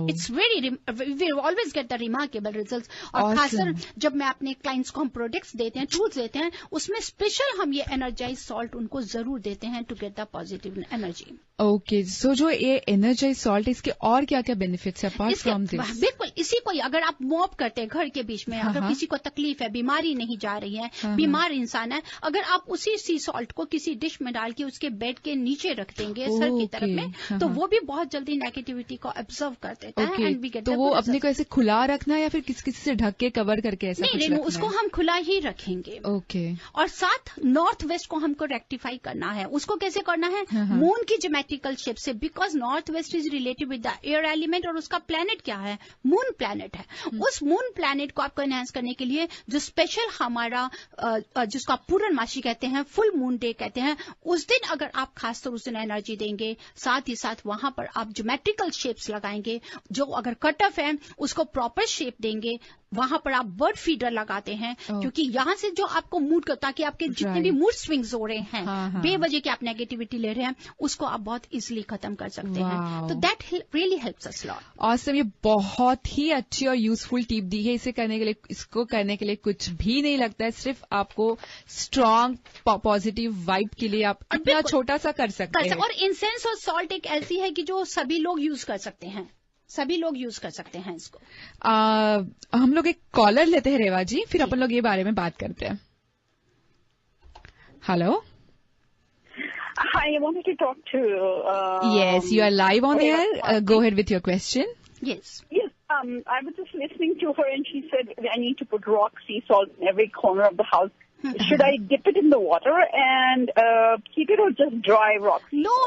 Speaker 1: It's very, we always get the remarkable results. और खासकर जब मैं अपने क्लाइंट्स को हम प्रोडक्ट्स देते हैं, टूल्स देते हैं, उसमें स्पेशल हम ये एनर्जाइज सॉल्ट उनको जरूर देते हैं to get the positive energy.
Speaker 4: Okay, so जो ये एनर्जाइज सॉल्ट, इसके और क्या क्या बेनिफिट्स है अपार्ट फ्रॉम दिस?
Speaker 1: बिल्कुल, इसी को अगर आप मॉप करते हैं घर के बीच में, अगर किसी को तकलीफ है, बीमारी नहीं जा रही है, बीमार इंसान है, अगर आप उसी सी सॉल्ट को किसी डिश में डाल के उसके बेड के नीचे रख देंगे सर की तरफ में, तो वो भी बहुत जल्दी नेगेटिविटी को ऑब्जर्व कर देता है एंड वी गेट।
Speaker 4: तो वो अपने को ऐसे खुला रखना है या फिर किसी से ढक के कवर करके ऐसा कुछ रखना है?
Speaker 1: उसको हम खुला ही रखेंगे।
Speaker 4: ओके।
Speaker 1: और साथ नॉर्थ वेस्ट को हमको रेक्टिफाई करना है। उसको कैसे करना है, मून की ज्योमेट्रिकल शेप से, because north west is related with the air element और उसका प्लैनेट क्या है, मून प्लैनेट है। उस मून प्लैनेट को आपको एनहांस करने के लिए जो स्पेशल हमारा जिसको आप पूर्णमासी कहते हैं, फुल मून डे कहते हैं, उस दिन अगर आप खासतौर उस दिन एनर्जी देंगे, साथ ही साथ वहां पर आप ज्योमेट्रिकल शेप्स लगाएंगे, जो अगर कट ऑफ है उसको प्रॉपर शेप देंगे, वहां पर आप बर्ड फीडर लगाते हैं, क्योंकि यहां से जो आपको मूड को, ताकि आपके जितने भी मूड स्विंग्स हो रहे हैं, बेवजह की आप नेगेटिविटी ले रहे हैं, उसको आप बहुत इजीली खत्म कर सकते हैं। तो that really helps us lot.
Speaker 4: Awesome, ये बहुत ही अच्छी और यूजफुल टिप दी है। इसको करने के लिए कुछ भी नहीं लगता है, सिर्फ आपको स्ट्रांग पॉजिटिव वाइब के लिए आप इतना छोटा सा कर सकते हैं।
Speaker 1: और इंसेंस और सॉल्ट एक ऐसी है कि जो सभी लोग यूज कर सकते हैं, सभी लोग यूज कर सकते हैं इसको।
Speaker 4: हम लोग एक कॉलर लेते हैं रेवा जी, फिर अपन लोग ये बारे में बात करते हैं। Hello.
Speaker 5: Hi, I wanted to talk to...
Speaker 4: yes, you are live on air. Go ahead with your question.
Speaker 1: Yes.
Speaker 5: Yes, I was just listening to her and she said I need to put rock sea salt in every corner of the house. Should I dip it in the water and keep it, or just dry rock?
Speaker 1: No,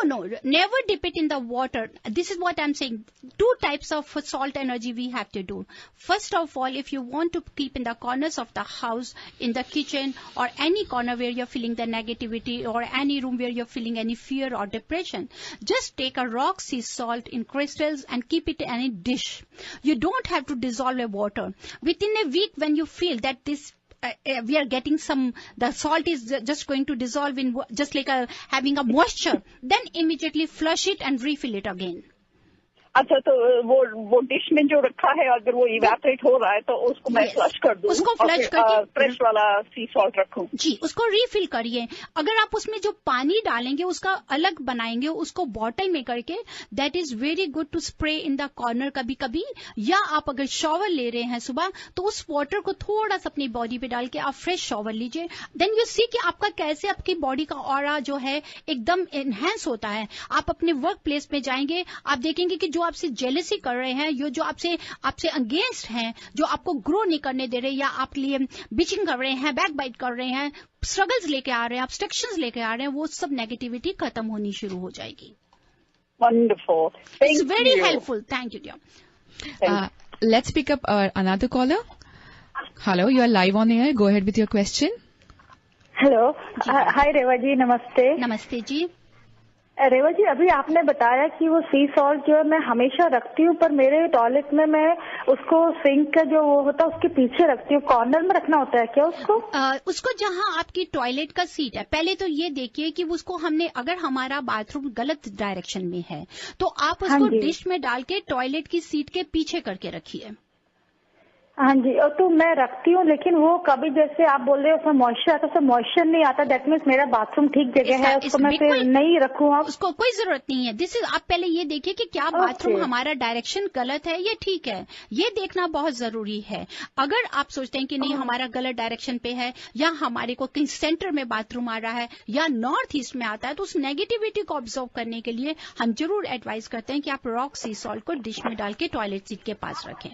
Speaker 1: never dip it in the water. This is what I'm saying. 2 types of salt energy we have to do. First of all, if you want to keep in the corners of the house, in the kitchen, or any corner where you're feeling the negativity, or any room where you're feeling any fear or depression, just take a rock sea salt in crystals and keep it in any dish. You don't have to dissolve a water. Within a week, when you feel that this we are getting the salt is just going to dissolve in just like having a moisture, then immediately flush it and refill it again.
Speaker 5: अच्छा, तो वो डिश में जो रखा है अगर वो इवेपोरेट हो रहा है तो उसको मैं फ्लश कर दूं,
Speaker 1: उसको फ्लश करके
Speaker 5: फ्रेश वाला सी सॉल्ट रखूं?
Speaker 1: जी, उसको रिफिल करिए। अगर आप उसमें जो पानी डालेंगे उसका अलग बनाएंगे, उसको बॉटल में करके, that is very good to spray in the corner कभी कभी। या आप अगर शॉवर ले रहे हैं सुबह, तो उस वाटर को थोड़ा सा अपनी बॉडी पे डाल के आप फ्रेश शॉवर लीजिए। देन यू सी कि आपका कैसे आपकी बॉडी का ऑरा जो है एकदम एनहेंस होता है। आप अपने वर्क प्लेस में जाएंगे, आप देखेंगे कि जो आपसे जेलसी कर रहे हैं, जो आपसे अगेंस्ट हैं, जो आपको ग्रो नहीं करने दे रहे, या आप लिए बिचिंग कर रहे हैं, बैक बाइट कर रहे हैं, स्ट्रगल्स लेके आ रहे हैं, ऑब्स्ट्रक्शंस लेके आ रहे हैं, वो सब नेगेटिविटी खत्म होनी शुरू हो जाएगी।
Speaker 5: Wonderful.
Speaker 1: It's very helpful. Thank you, dear.
Speaker 4: Let's pick up another caller. Hello, you are live on air. Go ahead with your question.
Speaker 6: Hello. Hi, Reva ji. Namaste.
Speaker 1: Namaste ji.
Speaker 6: रेवा जी, अभी आपने बताया कि वो सी सॉल्ट जो है मैं हमेशा रखती हूँ, पर मेरे टॉयलेट में मैं उसको सिंक का जो वो होता है उसके पीछे रखती हूँ। कॉर्नर में रखना होता है क्या उसको?
Speaker 1: उसको जहाँ आपकी टॉयलेट का सीट है, पहले तो ये देखिए कि उसको हमने, अगर हमारा बाथरूम गलत डायरेक्शन में है तो आप उसको डिश में डाल के टॉयलेट की सीट के पीछे करके रखिए।
Speaker 6: हाँ जी, और तो मैं रखती हूँ, लेकिन वो कभी जैसे आप बोल रहे हो उसमें मॉइस्चर आता है, उसमें मॉइस्चर नहीं आता, दैट मीन्स मेरा बाथरूम ठीक जगह है, उसको मैं फिर नहीं रखूँ। आप
Speaker 1: उसको कोई जरूरत नहीं है। आप पहले ये देखिए कि क्या बाथरूम हमारा डायरेक्शन गलत है या ठीक है, ये देखना बहुत जरूरी है। अगर आप सोचते हैं कि नहीं हमारा गलत डायरेक्शन पे है, या हमारे को कहीं सेंटर में बाथरूम आ रहा है या नॉर्थ ईस्ट में आता है, तो उस नेगेटिविटी को ऑब्जर्व करने के लिए हम जरूर एडवाइज करते हैं कि आप रॉक सी सॉल्ट को डिश में डाल के टॉयलेट सीट के पास रखें।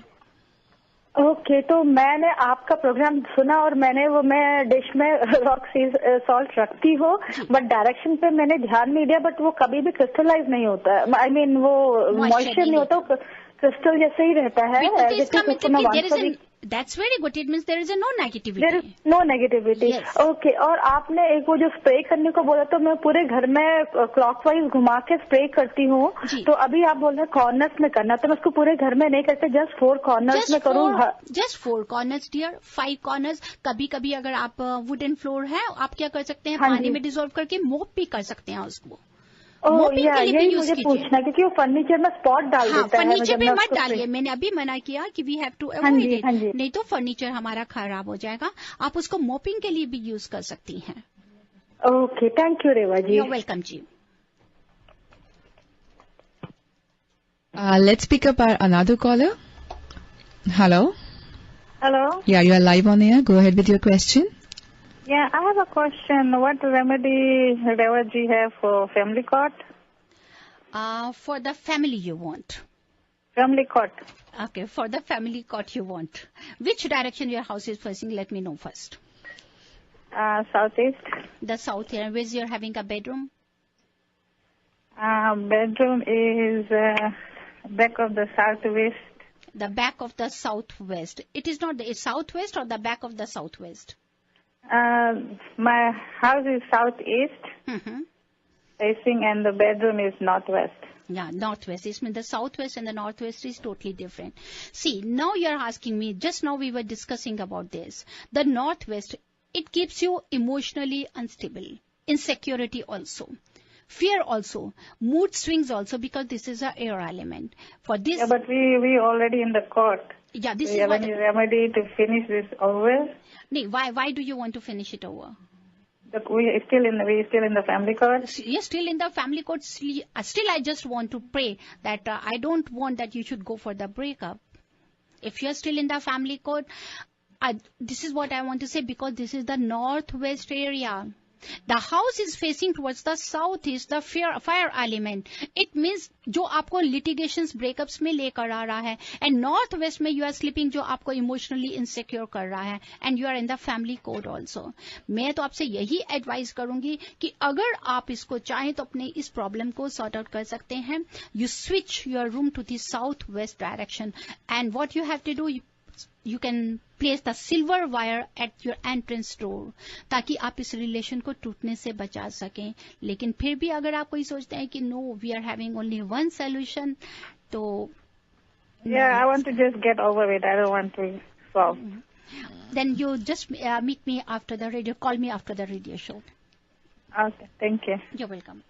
Speaker 6: ओके, तो मैंने आपका प्रोग्राम सुना और मैं डिश में रॉक सी सॉल्ट रखती हूँ, बट डायरेक्शन पे मैंने ध्यान नहीं दिया, बट वो कभी भी क्रिस्टलाइज नहीं होता है। आई मीन वो मॉइस्चर नहीं होता, क्रिस्टल जैसे ही रहता है।
Speaker 1: That's very good. It means there is no negativity.
Speaker 6: There is no negativity.
Speaker 1: Yes.
Speaker 6: Okay. और आपने एक वो जो स्प्रे करने को बोला, तो मैं पूरे घर में क्लॉकवाइज घुमा के स्प्रे करती हूँ। तो अभी आप बोल रहे हैं कॉर्नर्स में करना, तो मैं उसको पूरे घर में नहीं करते, जस्ट 4 कॉर्नर्स में करूँ।
Speaker 1: Just 4 corners dear, 5 corners. कभी कभी अगर आप वुडन फ्लोर है, आप क्या कर सकते हैं, पानी में डिसॉल्व करके मोप भी कर सकते हैं उसको।
Speaker 6: यही मुझे पूछना, क्योंकि वो फर्नीचर में स्पॉट डाल देता है।
Speaker 1: फर्नीचर पे मत डालिए, मैंने अभी मना किया कि we have to avoid it, नहीं तो फर्नीचर हमारा खराब हो जाएगा। आप उसको मोपिंग के लिए भी यूज कर सकती हैं।
Speaker 6: Okay, thank you Reva ji.
Speaker 1: You're welcome जी।
Speaker 4: Let's pick up another caller. Hello.
Speaker 7: Hello.
Speaker 4: Yeah, you are live on air. Go ahead with your question.
Speaker 7: Yeah, I have a question. What remedy Reva ji have for family court?
Speaker 1: For the family you want.
Speaker 7: Family court.
Speaker 1: Okay, for the family court you want. Which direction your house is facing? Let me know first.
Speaker 7: Southeast.
Speaker 1: The south here. Where you're having a bedroom?
Speaker 7: Bedroom is back of the southwest.
Speaker 1: The back of the southwest. It is not the southwest or the back of the southwest?
Speaker 7: My house is southeast facing, and the bedroom is northwest.
Speaker 1: Yeah, northwest. This means the southwest and the northwest is totally different. See, now you're asking me, just now we were discussing about this. The northwest, it keeps you emotionally unstable, insecurity also, fear also, mood swings also, because this is an air element. For this,
Speaker 7: yeah, but we already in the court.
Speaker 1: Yeah, this
Speaker 7: is what. Do you have any remedy to finish this over?
Speaker 1: No, why do you want to finish it over?
Speaker 7: We still in the family court.
Speaker 1: Yes, still in the family court. Still, I just want to pray that I don't want that you should go for the breakup. If you're still in the family court, this is what I want to say, because this is the northwest area. The house is facing towards the southeast, the fire element. It means जो आपको litigations, breakups में लेकर आ रहा है, and northwest में you are sleeping जो आपको emotionally insecure कर रहा है, and you are in the family court also. मैं तो आपसे यही advise करूंगी कि अगर आप इसको चाहें तो अपने इस problem को sort out कर सकते हैं. You switch your room to the southwest direction, and what you have to do, you can place the silver wire at your entrance door, ताकि आप इस रिलेशन को टूटने से बचा सकें. लेकिन फिर भी अगर आप कोई सोचते हैं कि no, we are having only one solution, तो
Speaker 7: I want to just get over it. I don't want to solve.
Speaker 1: Then you just meet me after the radio. Call me after the radio show.
Speaker 7: Okay, thank you.
Speaker 1: You're welcome.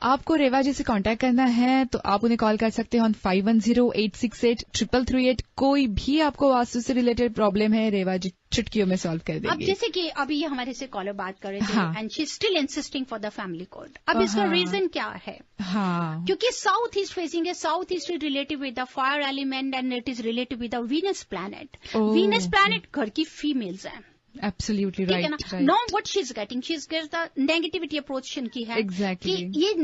Speaker 4: आपको रेवा जी से कांटेक्ट करना है तो आप उन्हें कॉल कर सकते हैं ऑन 5108683338. कोई भी आपको वास्तु से रिलेटेड प्रॉब्लम है, रेवा जी चुटकियों में सॉल्व कर देंगे.
Speaker 1: अब जैसे कि अभी हमारे से कॉलर बात कर रहे थे, and she still insisting for the family code. अब इसका रीजन क्या है? क्योंकि साउथ ईस्ट फेसिंग है. South east is related with the fire element, and it is related with the Venus planet. Venus planet घर की फीमेल्स है.
Speaker 4: Absolutely right.
Speaker 1: Right. Now what she's getting the negativity approach की है.
Speaker 4: Exactly.
Speaker 1: कि ये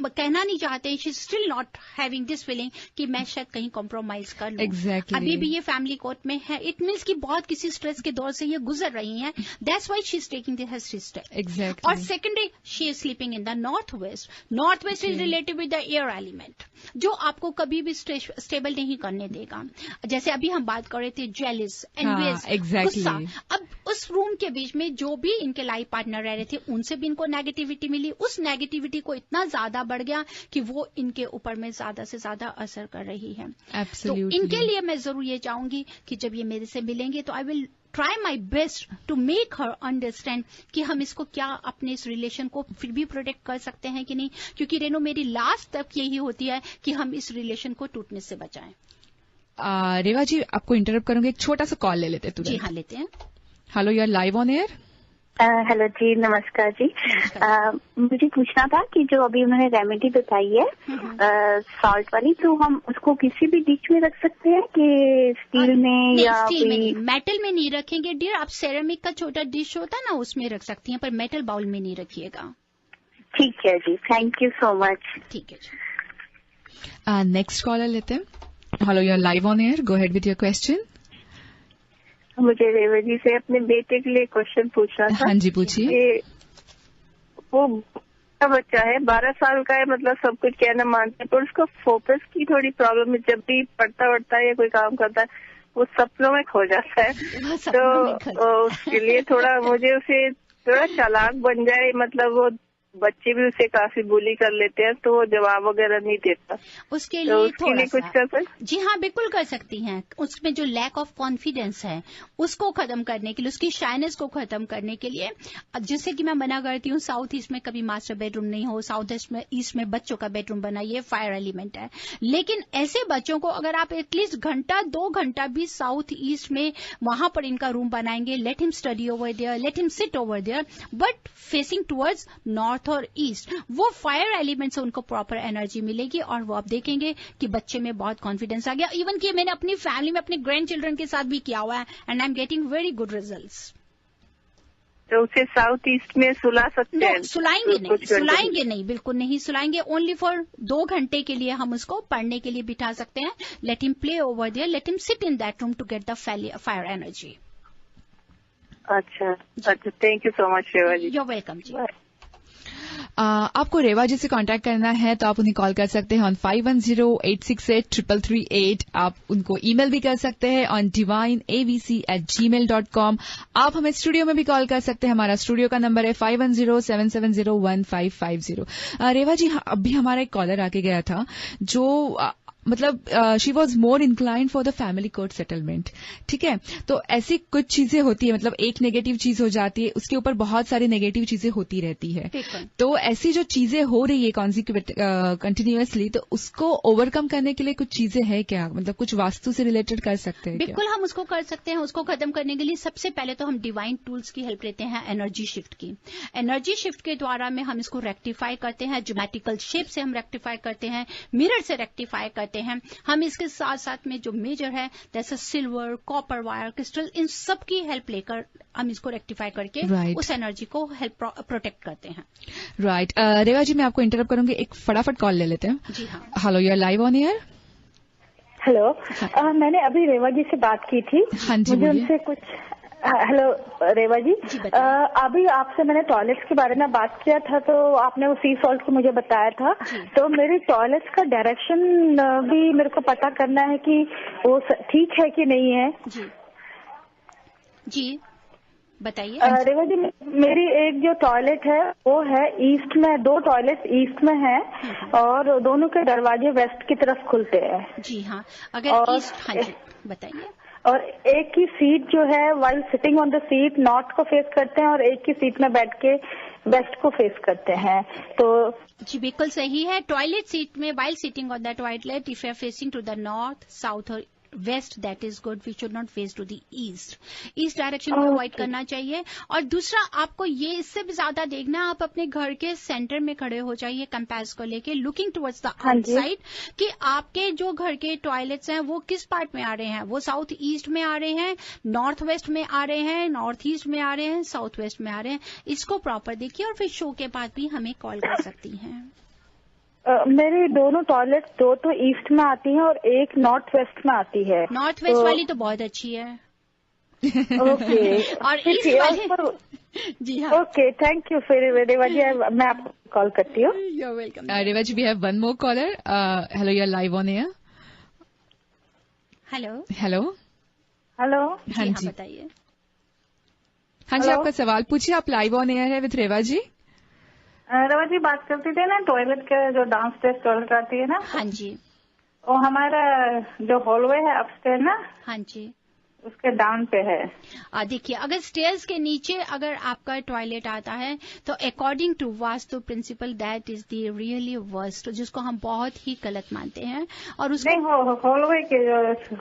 Speaker 1: कहना नहीं चाहते. She's still not having this feeling कि मैं शायद कहीं compromise कर लूं.
Speaker 4: Exactly.
Speaker 1: अभी भी ये family court में है. It means कि बहुत किसी stress के दौर से ये गुजर रही हैं. That's why she's taking this step.
Speaker 4: Exactly.
Speaker 1: और secondly, she is sleeping in the northwest. Northwest is related with the air element, जो आपको कभी भी stable नहीं करने देगा. जैसे अभी हम बात कर रहे थे jealous, envious,
Speaker 4: exactly.
Speaker 1: गुस्सा. अब उस रूम के बीच में जो भी इनके लाइफ पार्टनर रह रहे थे उनसे भी इनको नेगेटिविटी मिली, उस नेगेटिविटी को इतना ज्यादा बढ़ गया कि वो इनके ऊपर में ज्यादा से ज्यादा असर कर रही है। तो इनके लिए मैं जरूर ये चाहूंगी कि जब ये मेरे से मिलेंगे तो I will try my best to make her understand कि हम इसको क्या अपने इस रिलेशन को फिर भी प्रोटेक्ट कर सकते हैं कि नहीं, क्योंकि रेनो मेरी लास्ट तक यही होती है कि हम इस रिलेशन को टूटने से बचाएं।
Speaker 4: रेवा जी, आपको इंटरप्ट करूंगी, एक छोटा सा कॉल ले लेते हैं।
Speaker 1: जी हाँ, लेते हैं।
Speaker 4: Hello, you are live on air.
Speaker 8: Hello जी, नमस्कार जी। मुझे पूछना था कि जो अभी उन्होंने रेमेडी बताई है सॉल्ट वाली, तो हम उसको किसी भी डिश में रख सकते हैं कि स्टील में या
Speaker 1: स्टील में नहीं, मेटल में नहीं रखेंगे डियर। आप सेरेमिक का छोटा डिश होता है ना, उसमें रख सकती हैं, पर मेटल बाउल में नहीं रखिएगा।
Speaker 8: ठीक है जी, थैंक यू सो मच।
Speaker 1: ठीक है जी।
Speaker 4: नेक्स्ट कॉलर लेते हैं। Hello, you are live on air, go ahead with your question.
Speaker 8: मुझे रेवा जी से अपने बेटे के लिए क्वेश्चन पूछना था।
Speaker 4: हाँ जी, पूछिए।
Speaker 8: वो बच्चा है, 12 साल का है, मतलब सब कुछ कहना मानता है, पर उसको फोकस की थोड़ी प्रॉब्लम है। जब भी पढ़ता है या कोई काम करता है वो सपनों में खो जाता है। तो उसके लिए थोड़ा मुझे उसे थोड़ा चालाक बन जाए, मतलब वो बच्चे भी उसे काफी बुली कर लेते हैं तो वो जवाब वगैरह नहीं देता।
Speaker 1: उसके लिए
Speaker 8: तो लिए कुछ कर सकते?
Speaker 1: जी हाँ, बिल्कुल कर सकती हैं। उसमें जो लैक ऑफ कॉन्फिडेंस है उसको खत्म करने के लिए, उसकी शाइनेस को खत्म करने के लिए, जैसे कि मैं मना करती हूँ साउथ ईस्ट में कभी मास्टर बेडरूम नहीं हो, साउथ ईस्ट में बच्चों का बेडरूम बनाइए, फायर एलिमेंट है। लेकिन ऐसे बच्चों को अगर आप एटलीस्ट घंटा 2 घंटा भी साउथ ईस्ट में वहां पर इनका रूम बनाएंगे, let him study over there, let him sit over there, but facing towards north और ईस्ट, वो फायर एलिमेंट से उनको प्रॉपर एनर्जी मिलेगी और वो आप देखेंगे कि बच्चे में बहुत कॉन्फिडेंस आ गया। इवन कि मैंने अपनी फैमिली में अपने ग्रैंड चिल्ड्रन के साथ भी किया हुआ है and I am getting very good results.
Speaker 8: तो उसे साउथ ईस्ट में सुला सकते हैं?
Speaker 1: सुलाएंगे नहीं, बिल्कुल नहीं सुलाएंगे। ओनली फॉर 2 घंटे के लिए हम उसको पढ़ने के लिए बिठा सकते हैं। Let him play over there, let him sit in that room to get the fire energy.
Speaker 8: अच्छा, thank you so much Reva ji.
Speaker 1: You are welcome जी।
Speaker 4: आपको रेवा जी से कांटेक्ट करना है तो आप उन्हें कॉल कर सकते हैं ऑन 5108683338। आप उनको ईमेल भी कर सकते हैं ऑन divineabc@gmail.com। आप हमें स्टूडियो में भी कॉल कर सकते हैं। हमारा स्टूडियो का नंबर है 5107701550। रेवा जी, अभी हमारा एक कॉलर आके गया था जो मतलब she was more inclined for the family court settlement. ठीक है, तो ऐसी कुछ चीजें होती है, मतलब एक नेगेटिव चीज हो जाती है, उसके ऊपर बहुत सारी नेगेटिव चीजें होती रहती है। तो ऐसी जो चीजें हो रही है कंटिन्यूअसली, तो उसको ओवरकम करने के लिए कुछ चीजें हैं क्या, मतलब कुछ वास्तु से रिलेटेड कर सकते हैं?
Speaker 1: बिल्कुल हम उसको कर सकते हैं। उसको खत्म करने के लिए सबसे पहले तो हम डिवाइन टूल्स की हेल्प लेते हैं, एनर्जी शिफ्ट की। एनर्जी शिफ्ट के द्वारा में हम इसको रेक्टिफाई करते हैं, ज्योमेट्रिकल शेप से हम रेक्टिफाई करते हैं, मिरर से रेक्टिफाई करते हैं। हम इसके साथ साथ में जो मेजर है जैसे सिल्वर, कॉपर वायर, क्रिस्टल, इन सब की हेल्प लेकर हम इसको रेक्टिफाई करके उस एनर्जी को हेल्प प्रोटेक्ट करते हैं।
Speaker 4: राइट। रेवा जी, मैं आपको इंटरप्ट करूंगी, एक फटाफट कॉल ले लेते हैं।
Speaker 1: जी हाँ।
Speaker 4: Hello, you are live on air.
Speaker 6: Hello, मैंने अभी रेवा जी से बात की थी।
Speaker 4: हाँ जी,
Speaker 6: मुझे उनसे कुछ हेलो रेवा जी, अभी आपसे मैंने टॉयलेट्स के बारे में बात किया था तो आपने वो सी सॉल्ट को मुझे बताया था। तो मेरे टॉयलेट्स का डायरेक्शन भी मेरे को पता करना है कि वो ठीक है कि नहीं है।
Speaker 1: जी बताइए।
Speaker 6: रेवा जी, मेरी एक जो टॉयलेट है वो है ईस्ट में, 2 टॉयलेट ईस्ट में है और दोनों के दरवाजे वेस्ट की तरफ खुलते हैं।
Speaker 1: जी हाँ, अगर ईस्ट, हाँ जी बताइए।
Speaker 6: और एक की सीट जो है while sitting on the seat north को फेस करते हैं और एक की सीट में बैठ के वेस्ट को फेस करते हैं। तो
Speaker 1: जी बिल्कुल सही है। टॉयलेट सीट में while sitting on the toilet, if you are facing to the north, south और west, that is good. We should not face to the east. East direction को अवॉइड करना चाहिए। और दूसरा, आपको ये इससे भी ज्यादा देखना, आप अपने घर के सेंटर में खड़े हो जाइए कंपास को लेके, लुकिंग टुवर्ड्स द आउटसाइड, कि आपके जो घर के टॉयलेट्स हैं वो किस पार्ट में आ रहे हैं। वो साउथ ईस्ट में आ रहे हैं, नॉर्थ वेस्ट में आ रहे हैं, नॉर्थ ईस्ट में आ रहे हैं, साउथ वेस्ट में आ रहे हैं। इसको प्रॉपर देखिए और फिर शो के बाद भी हमें कॉल कर सकती हैं।
Speaker 6: मेरे दोनों टॉयलेट, 2 तो ईस्ट में आती हैं और एक नॉर्थ वेस्ट में आती है।
Speaker 1: नॉर्थ वेस्ट वाली तो बहुत अच्छी है।
Speaker 6: ओके।
Speaker 1: और ईस्ट वाली जी हाँ।
Speaker 6: Okay, thank you. फिर रेवा जी, मैं आपको कॉल करती हूँ।
Speaker 1: You are welcome.
Speaker 4: Reva ji, we have one more caller. Hello, you are live on air.
Speaker 1: Hello
Speaker 6: hello.
Speaker 4: हाँ जी,
Speaker 1: बताइए।
Speaker 4: हाँ जी, आपका सवाल पूछिए, आप लाइव ऑन एयर है विथ रेवा जी।
Speaker 7: रेवा जी बात करती थी ना, टॉयलेट के जो डाउनस्टेयर्स टॉयलेट आती है ना।
Speaker 1: हाँ जी।
Speaker 7: वो हमारा जो हॉलवे है अपस्टेयर ना।
Speaker 1: हाँ जी।
Speaker 7: उसके डाउन पे है।
Speaker 1: देखिए, अगर स्टेयर्स के नीचे अगर आपका टॉयलेट आता है तो according to vastu principle that is the really worst, जिसको हम बहुत ही गलत मानते हैं। और उसको
Speaker 7: नहीं, हॉलवे के जो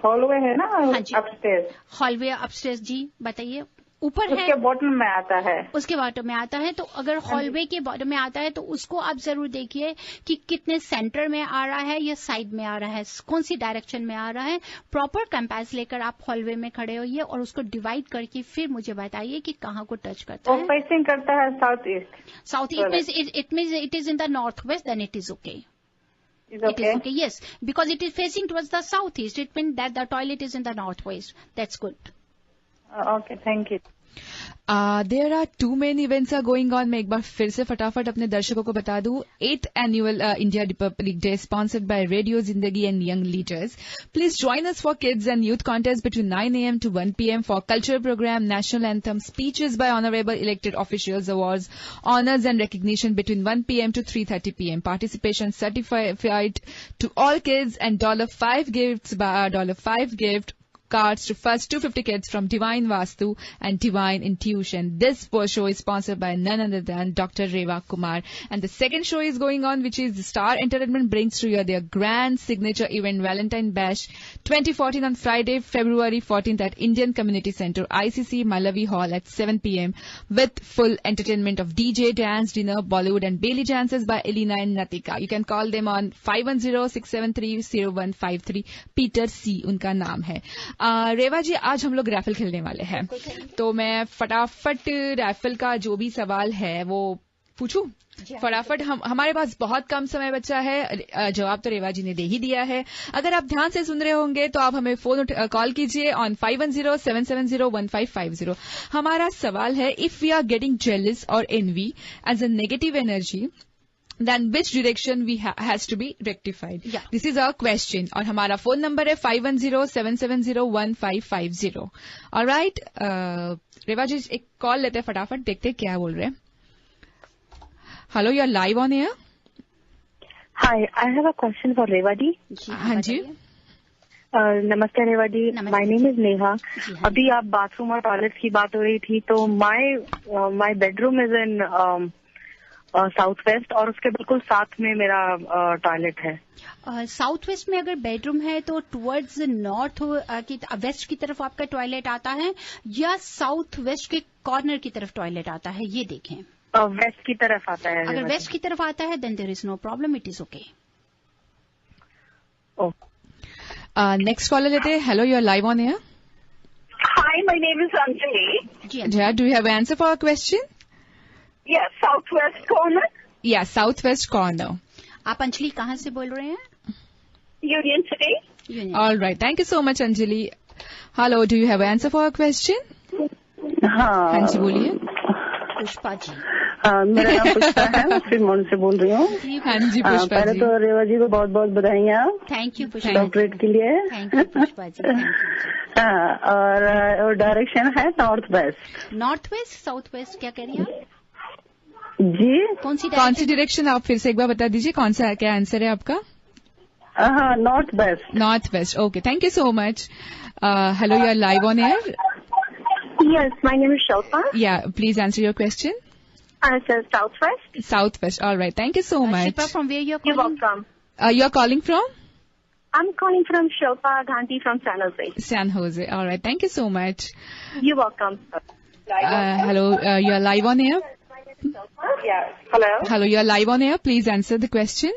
Speaker 7: हॉलवे है ना। हाँ जी, अपस्टेयर्स।
Speaker 1: हॉलवे अपस्टेयर्स जी, बताइए। ऊपर है,
Speaker 7: उसके बॉटम में आता है।
Speaker 1: उसके बॉटम में आता है। तो अगर हॉलवे के बॉटम में आता है तो उसको आप जरूर देखिए कि कितने सेंटर में आ रहा है या साइड में आ रहा है, कौन सी डायरेक्शन में आ रहा है। प्रॉपर कंपास लेकर आप हॉलवे में खड़े होइए और उसको डिवाइड करके फिर मुझे बताइए कि कहाँ को टच करता है।
Speaker 7: फेसिंग करता है south east.
Speaker 1: South east means it is in the north west, then it is okay. It is okay, yes, because it is facing towards the southeast. It means that the toilet is in the northwest. That's good.
Speaker 7: Okay, thank you.
Speaker 4: There are two main events are going on. मैं एक बार फिर से फटाफट अपने दर्शकों को बता दूं. 8th annual India Republic Day sponsored by Radio Zindagi and Young Leaders. Please join us for kids and youth contest between 9 a.m. to 1 p.m. for cultural program, national anthem, speeches by honorable elected officials, awards, honors and recognition between 1 p.m. to 3:30 p.m. Participation certified to all kids and $5 gifts by $5 gift cards to first 250 kids from Divine Vastu and Divine Intuition. This show is sponsored by none other than Dr. Reva Kumar. And the second show is going on, which is the Star Entertainment brings to you their grand signature event, Valentine Bash 2014 on Friday, February 14th at Indian Community Center, ICC Malavi Hall at 7 p.m. with full entertainment of DJ, dance, dinner, Bollywood and Bailey dances by Elena and Natika. You can call them on 510-673-0153. Peter C. उनका नाम है. रेवा जी, आज हम लोग रैफल खेलने वाले हैं, तो मैं फटाफट रैफल का जो भी सवाल है वो पूछूं फटाफट. हमारे पास बहुत कम समय बचा है. जवाब तो रेवा जी ने दे ही दिया है. अगर आप ध्यान से सुन रहे होंगे तो आप हमें कॉल कीजिए ऑन 510-770-1550. हमारा सवाल है, if we are getting jealous और envy as a negative energy, then which direction has to be rectified? Yeah. This is our question. और हमारा फोन नंबर है 510-770-1550. Alright, रेवा जी एक कॉल लेते हैं फटाफट, देखते हैं क्या बोल रहे हैं. Hello, you are live on air.
Speaker 9: Hi, I have a question for Reva ji.
Speaker 4: हाँ जी.
Speaker 9: नमस्ते Reva ji, my name is Neha. अभी आप बाथरूम और टॉयलेट की बात हो रही थी, तो my bedroom is in south west और उसके बिल्कुल साथ में मेरा टॉयलेट है.
Speaker 1: साउथ वेस्ट में अगर बेडरूम है तो टुवर्ड्स नॉर्थ वेस्ट की तरफ आपका टॉयलेट आता है या साउथ वेस्ट के कॉर्नर की तरफ टॉयलेट आता है, ये देखें.
Speaker 9: वेस्ट की तरफ आता है.
Speaker 1: अगर वेस्ट की तरफ आता है then there is no problem, it is okay.
Speaker 4: Next caller लेते हैं. Hello, you are live on air.
Speaker 5: Hi, my name is Anjali.
Speaker 4: जी, do you have answer for a question?
Speaker 5: Yes, southwest corner.
Speaker 4: Yeah, southwest corner.
Speaker 1: आप अंजलि कहाँ से बोल रहे हैं?
Speaker 5: Union City.
Speaker 4: All right. Thank you so much, Anjali. Hello, do you have an answer for a question?
Speaker 5: हाँ
Speaker 4: जी, बोलिए.
Speaker 1: पुष्पा जी.
Speaker 5: मेरा नाम पुष्पा है, मैं सिरमौर से बोल रही हूँ.
Speaker 4: हाँ जी, पुष्पा जी.
Speaker 5: पहले तो रेवा जी को बहुत बहुत बधाइयाँ.
Speaker 1: Thank you Pushpa.
Speaker 5: डॉक्टरेट के लिए.
Speaker 1: Thank you Pushpa ji.
Speaker 5: हाँ, और डायरेक्शन है north west.
Speaker 1: North waste, south west, क्या कह रही हैं आप
Speaker 5: जी?
Speaker 1: कौन सी
Speaker 4: डायरेक्शन आप फिर से एक बार बता दीजिए, कौन सा क्या आंसर है आपका?
Speaker 5: हाँ, north west.
Speaker 4: North west. Okay, thank you so much. Hello, you are live on air.
Speaker 9: Yes, my name is Shilpa.
Speaker 4: Yeah, please answer your question.
Speaker 9: Sir, southwest.
Speaker 4: Southwest. All right. Thank you so much.
Speaker 1: Shilpa, from where you're calling?
Speaker 9: You're welcome.
Speaker 4: You're calling from?
Speaker 9: I'm calling from Shilpa Gandhi from San Jose.
Speaker 4: San Jose. All right. Thank you so much.
Speaker 9: You're welcome.
Speaker 4: Hello, you are live on air.
Speaker 9: Yeah. Hello.
Speaker 4: Hello, you are live on air. Please answer the question.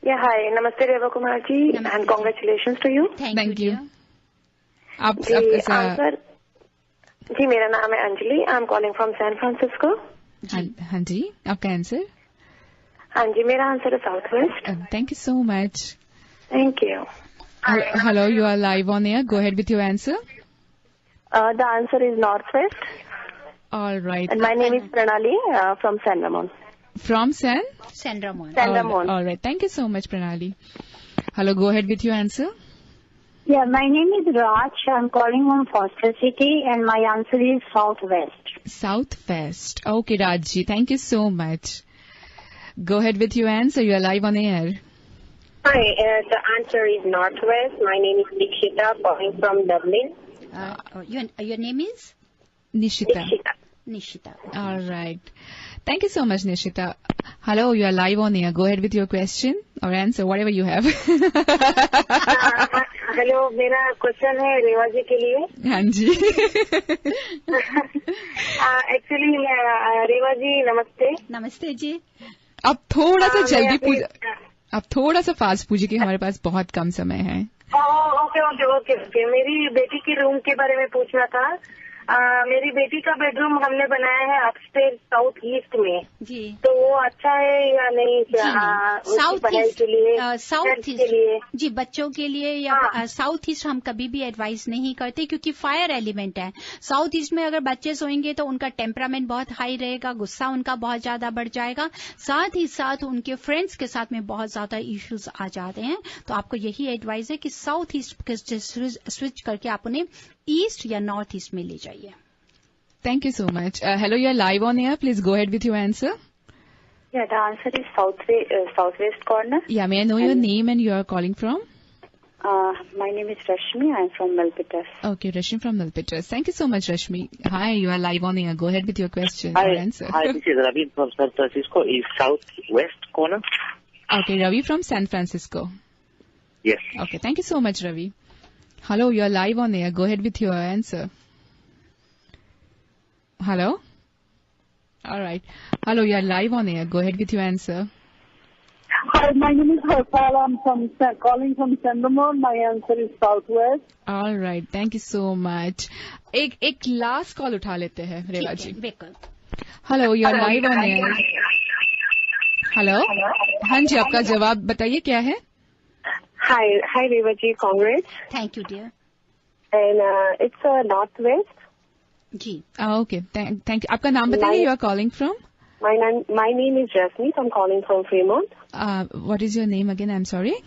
Speaker 9: Yeah, hi. Namaste Reva Kumar ji, and congratulations to you.
Speaker 1: Thank you.
Speaker 4: आप
Speaker 9: आंसर जी, मेरा नाम है Anjali. I am calling from San Francisco.
Speaker 4: हाँ जी, आपका आंसर?
Speaker 9: हाँ जी, मेरा आंसर है south west.
Speaker 4: Thank you so much.
Speaker 9: Thank you.
Speaker 4: Hello, you are live on air. Go ahead with your answer.
Speaker 9: The answer is northwest.
Speaker 4: All right.
Speaker 9: And my name is Pranali from San Ramon.
Speaker 4: From San
Speaker 1: Ramon.
Speaker 9: San Ramon.
Speaker 4: All right. Thank you so much, Pranali. Hello, go ahead with your answer.
Speaker 10: Yeah, my name is Raj. I'm calling from Foster City and my answer is Southwest.
Speaker 4: Southwest. Okay, Rajji. Thank you so much. Go ahead with your answer. You are live on air.
Speaker 11: Hi, the answer is Northwest. My name is Nikshita, calling from Dublin.
Speaker 1: Your name is?
Speaker 4: Nishita.
Speaker 1: Nishita. Okay.
Speaker 4: All right. Thank you so much, Nishita. Hello, you are live on air. Go ahead with your question or answer, whatever you have.
Speaker 11: Hello, मेरा क्वेश्चन है रेवा जी के लिए.
Speaker 4: हाँ जी.
Speaker 11: एक्चुअली रेवा जी नमस्ते.
Speaker 1: नमस्ते जी.
Speaker 4: अब थोड़ा सा जल्दी पूछ, अब थोड़ा सा फास्ट पूछिए कि हमारे पास बहुत कम समय है.
Speaker 11: ओके. मेरी बेटी के रूम के बारे में पूछना था. मेरी बेटी का बेडरूम हमने बनाया है अपस्टेयर साउथ ईस्ट में जी. तो वो अच्छा है या नहीं?
Speaker 1: साउथ ईस्ट
Speaker 11: के लिए,
Speaker 1: साउथ ईस्ट के लिए जी, बच्चों के लिए या साउथ ईस्ट हम कभी भी एडवाइस नहीं करते क्योंकि फायर एलिमेंट है. साउथ ईस्ट में अगर बच्चे सोएंगे तो उनका टेम्परामेंट बहुत हाई रहेगा, गुस्सा उनका बहुत ज्यादा बढ़ जाएगा, साथ ही साथ उनके फ्रेंड्स के साथ में बहुत ज्यादा इश्यूज आ जाते हैं. तो आपको यही एडवाइस है कि साउथ ईस्ट स्विच करके आप उन्हें ईस्ट या नॉर्थ ईस्ट में ले जाइए.
Speaker 4: Thank you so much. Hello, you are live on air. Please go ahead with your answer.
Speaker 10: Yeah, the answer is southwest corner.
Speaker 4: Yeah, may I know your name and you are calling from?
Speaker 10: My name is Rashmi. I am from Milpitas.
Speaker 4: Okay, Rashmi from Milpitas. Thank you so much, Rashmi. Hi, you are live on air. Go ahead with your question or answer.
Speaker 12: Hi, this is Ravi from San Francisco. Is southwest corner?
Speaker 4: Okay, Ravi from San Francisco.
Speaker 12: Yes.
Speaker 4: Okay, thank you so much, Ravi. Hello, you are live on air. Go ahead with your answer. Hello? All right. Hello, you are live on air. Go ahead with your answer.
Speaker 13: Hi, my name is Harpal. I'm calling from Sandamore. My answer is Southwest.
Speaker 4: All right. Thank you so much. एक लास्ट कॉल उठा लेते हैं रेवा जी.
Speaker 1: बिल्कुल.
Speaker 4: Hello, you are live on air. Hello. हाँ जी, आपका जवाब बताइए क्या है?
Speaker 11: Hi, Reva ji. Congrats.
Speaker 1: Thank you, dear.
Speaker 11: And it's Northwest.
Speaker 1: Ji.
Speaker 4: Okay. Thank you. आपका नाम बताइए. You are calling from?
Speaker 11: My name is Jasmeet. I'm calling from Fremont.
Speaker 4: What is your name again? I'm sorry.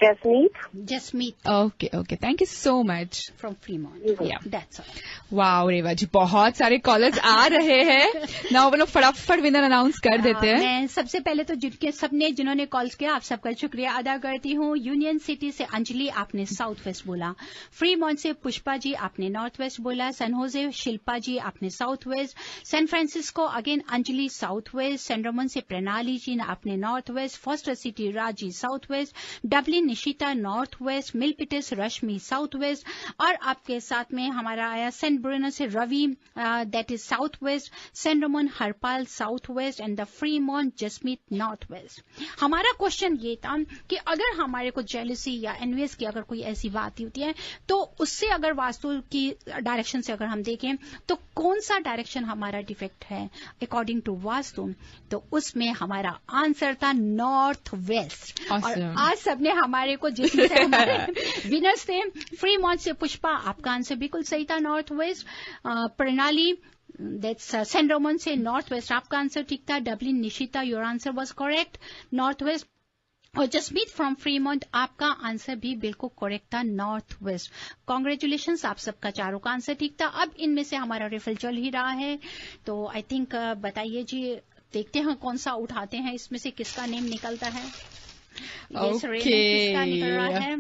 Speaker 11: Jasmeet.
Speaker 4: Okay. Thank you so much.
Speaker 1: From Fremont.
Speaker 4: Yeah.
Speaker 1: That's all.
Speaker 4: Wow Reva ji, बहुत सारे कॉलर्स आ रहे हैं ना. वो लोग फटाफट विनर अनाउंस कर देते हैं.
Speaker 1: मैं सबसे पहले तो जिन्होंने कॉल्स किया आप सबका शुक्रिया अदा करती हूँ. यूनियन सिटी से अंजलि, आपने साउथ वेस्ट बोला. फ्रीमॉन्ट से पुष्पा जी, आपने नॉर्थ वेस्ट बोला. सन होजे शिल्पा जी, आपने south west. San Francisco again Anjali south west. San Ramon से प्रणाली जी, आपने north west. Foster City Raji south west. Dublin Nishita north west. Milpitas Rashmi south west. और आपके साथ में हमारा आया सेंट ब्रुनो से Ravi, that is south west. Saint Ramon Harpal south west and the Fremont Jasmeet north west. हमारा क्वेश्चन ये था कि अगर हमारे को जेलसी या एनवीएस की अगर कोई ऐसी बात होती है तो उससे अगर वास्तु की डायरेक्शन से अगर हम देखें तो कौन सा डायरेक्शन हमारा डिफेक्ट है अकॉर्डिंग टू वास्तु, तो उसमें हमारा आंसर था नॉर्थ वेस्ट. और आज सबने हमारे को जिसमें से हमारे विनर्स थे फ्रीमॉन्ट से पुष्पा, आपका आंसर बिल्कुल सही था नॉर्थ वेस्ट. प्रणाली दैट्स सेंट रोमन से नॉर्थ वेस्ट, आपका आंसर ठीक था. Dublin Nishita, your answer was correct north west. और जसमीत फ्रॉम फ्रीमॉन्ट, आपका आंसर भी बिल्कुल करेक्ट था नॉर्थ वेस्ट. कॉन्ग्रेचुलेशंस, आप सबका चारों का आंसर ठीक था. अब इनमें से हमारा रेफल चल ही रहा है तो आई थिंक बताइए जी, देखते हैं कौन सा उठाते हैं, इसमें से किसका नेम निकलता है. किसका निकल रहा है?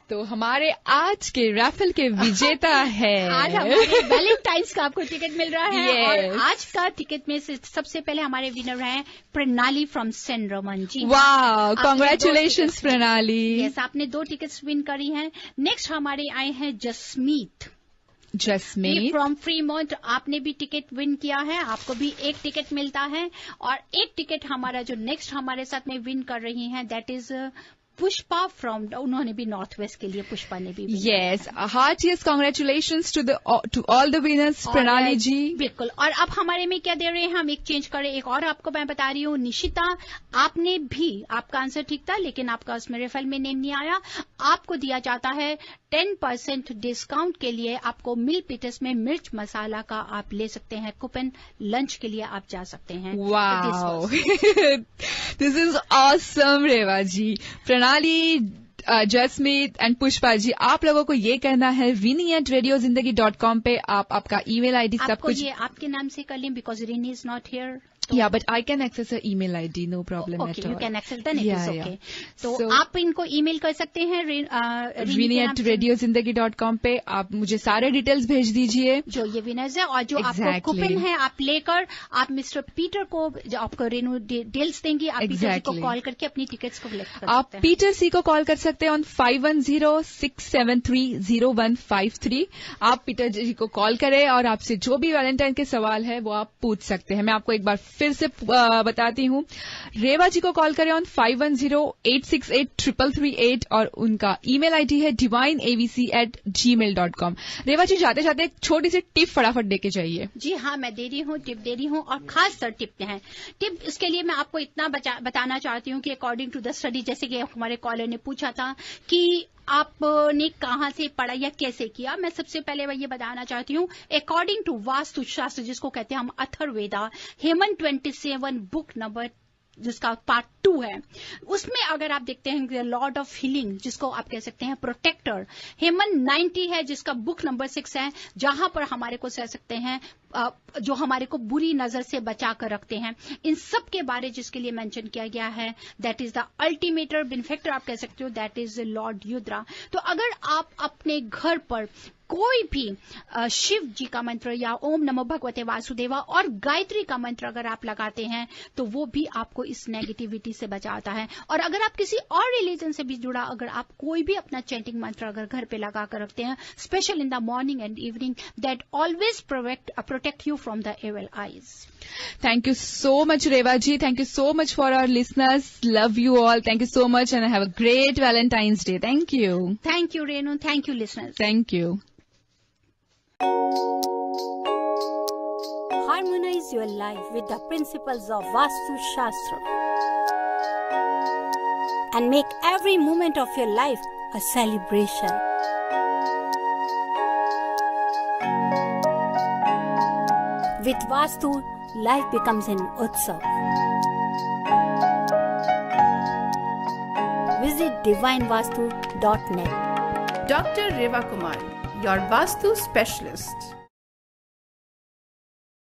Speaker 4: तो हमारे आज के रैफल के विजेता है
Speaker 1: आज हमारे वैलेंटाइंस का आपको टिकट मिल रहा है. और आज का टिकट में से सबसे पहले हमारे विनर हैं प्रणाली फ्रॉम सेंट रोमन जी.
Speaker 4: वाह, कांग्रेचुलेशंस प्रणाली.
Speaker 1: यस, आपने 2 टिकट्स विन करी हैं. नेक्स्ट हमारे आए हैं जसमीत फ्रॉम फ्रीमॉन्ट, आपने भी टिकट विन किया है, आपको भी 1 टिकट मिलता है. और 1 टिकट हमारा जो नेक्स्ट हमारे साथ में विन कर रही हैं दैट इज पुष्पा फ्रॉम, उन्होंने भी नॉर्थ वेस्ट के लिए पुष्पा ने भी.
Speaker 4: Yes, heartiest congratulations to all the winners Pranali ji.
Speaker 1: बिल्कुल. और अब हमारे में क्या दे रहे हैं, हम एक चेंज करें. एक और आपको मैं बता रही हूँ, निशिता, आपने भी, आपका आंसर ठीक था लेकिन आपका उसमें रेफल में नेम नहीं आया. आपको दिया जाता है 10% डिस्काउंट के लिए. आपको मिल पीटर्स में मिर्च मसाला का आप ले सकते हैं कूपन, लंच के लिए आप जा सकते हैं.
Speaker 4: वाओ, दिस इज ऑसम रेवा जी. प्रणाली, जसमीत एंड पुष्पा जी, आप लोगों को ये करना है rini@radiozindagi.com पे आप आपका ईमेल आईडी सब कुछ
Speaker 1: ये आपके नाम से कर लें because Rini is not here.
Speaker 4: Yeah, but I can access her email ID, no problem at all.
Speaker 1: Okay, you can access, then it is okay. तो आप इनको ईमेल कर सकते हैं
Speaker 4: rini@radiozindagi.com पे. आप मुझे सारे डिटेल्स भेज दीजिए
Speaker 1: जो ये विनर्स है, और जो आपको कूपन है आप लेकर आप मिस्टर पीटर को जो आपको रेनू डिटेल्स देंगी, आप पीटर जी को कॉल करके अपनी टिकट्स को कलेक्ट कर सकते हैं.
Speaker 4: आप पीटर सी को कॉल कर सकते हैं ऑन 510-673-0153. आप पीटर जी को कॉल करें और आपसे जो भी वैलेंटाइन के सवाल है वो आप पूछ सकते हैं. मैं आपको एक बार फिर से बताती हूँ. रेवा जी को कॉल करें ऑन 510-868-3338 और उनका ईमेल आईडी है divineabc@gmail.com. रेवा जी, जाते जाते एक छोटी सी टिप फटाफट देके जाइए.
Speaker 1: जी हाँ, मैं दे रही हूँ, टिप दे रही हूँ, और खास तर टिप है. टिप इसके लिए मैं आपको इतना बताना चाहती हूँ कि अकॉर्डिंग टू द स्टडी, जैसे कि हमारे कॉलर ने पूछा था कि आपने कहाँ से पढ़ा या कैसे किया, मैं सबसे पहले ये बताना चाहती हूँ. अकॉर्डिंग टू वास्तु शास्त्र, जिसको कहते हैं हम अथर्ववेदा, हेमन 27 बुक नंबर जिसका पार्ट 2 है, उसमें अगर आप देखते हैं लॉर्ड ऑफ हीलिंग, जिसको आप कह सकते हैं प्रोटेक्टर, हेमन 90 है जिसका बुक नंबर 6 है, जहां पर हमारे को कह सकते हैं जो हमारे को बुरी नजर से बचा कर रखते हैं. इन सब के बारे जिसके लिए मेंशन किया गया है, दैट इज द अल्टीमेटर बेनिफैक्टर आप कह सकते हो, दैट इज लॉर्ड युद्रा. तो अगर आप अपने घर पर कोई भी शिव जी का मंत्र या ओम नमो भगवते वासुदेवा और गायत्री का मंत्र अगर आप लगाते हैं तो वो भी आपको इस नेगेटिविटी से बचाता है. और अगर आप किसी और रिलीजन से भी जुड़ा, अगर आप कोई भी अपना चैंटिंग मंत्र अगर घर पे लगा कर रखते हैं, special in the morning and evening, that always protect you from the evil eyes.
Speaker 4: Thank you so much, Reva ji. Thank you so much for our listeners. Love you all. Thank you so much and have a great Valentine's Day. Thank you.
Speaker 1: Thank you, Renu. Thank you, listeners.
Speaker 4: Thank you.
Speaker 2: Harmonize your life with the principles of Vastu Shastra and make every moment of your life a celebration. With Vastu, life becomes an Utsav. Visit divinevastu.net.
Speaker 14: Dr. Reva Kumar, your Vastu specialist.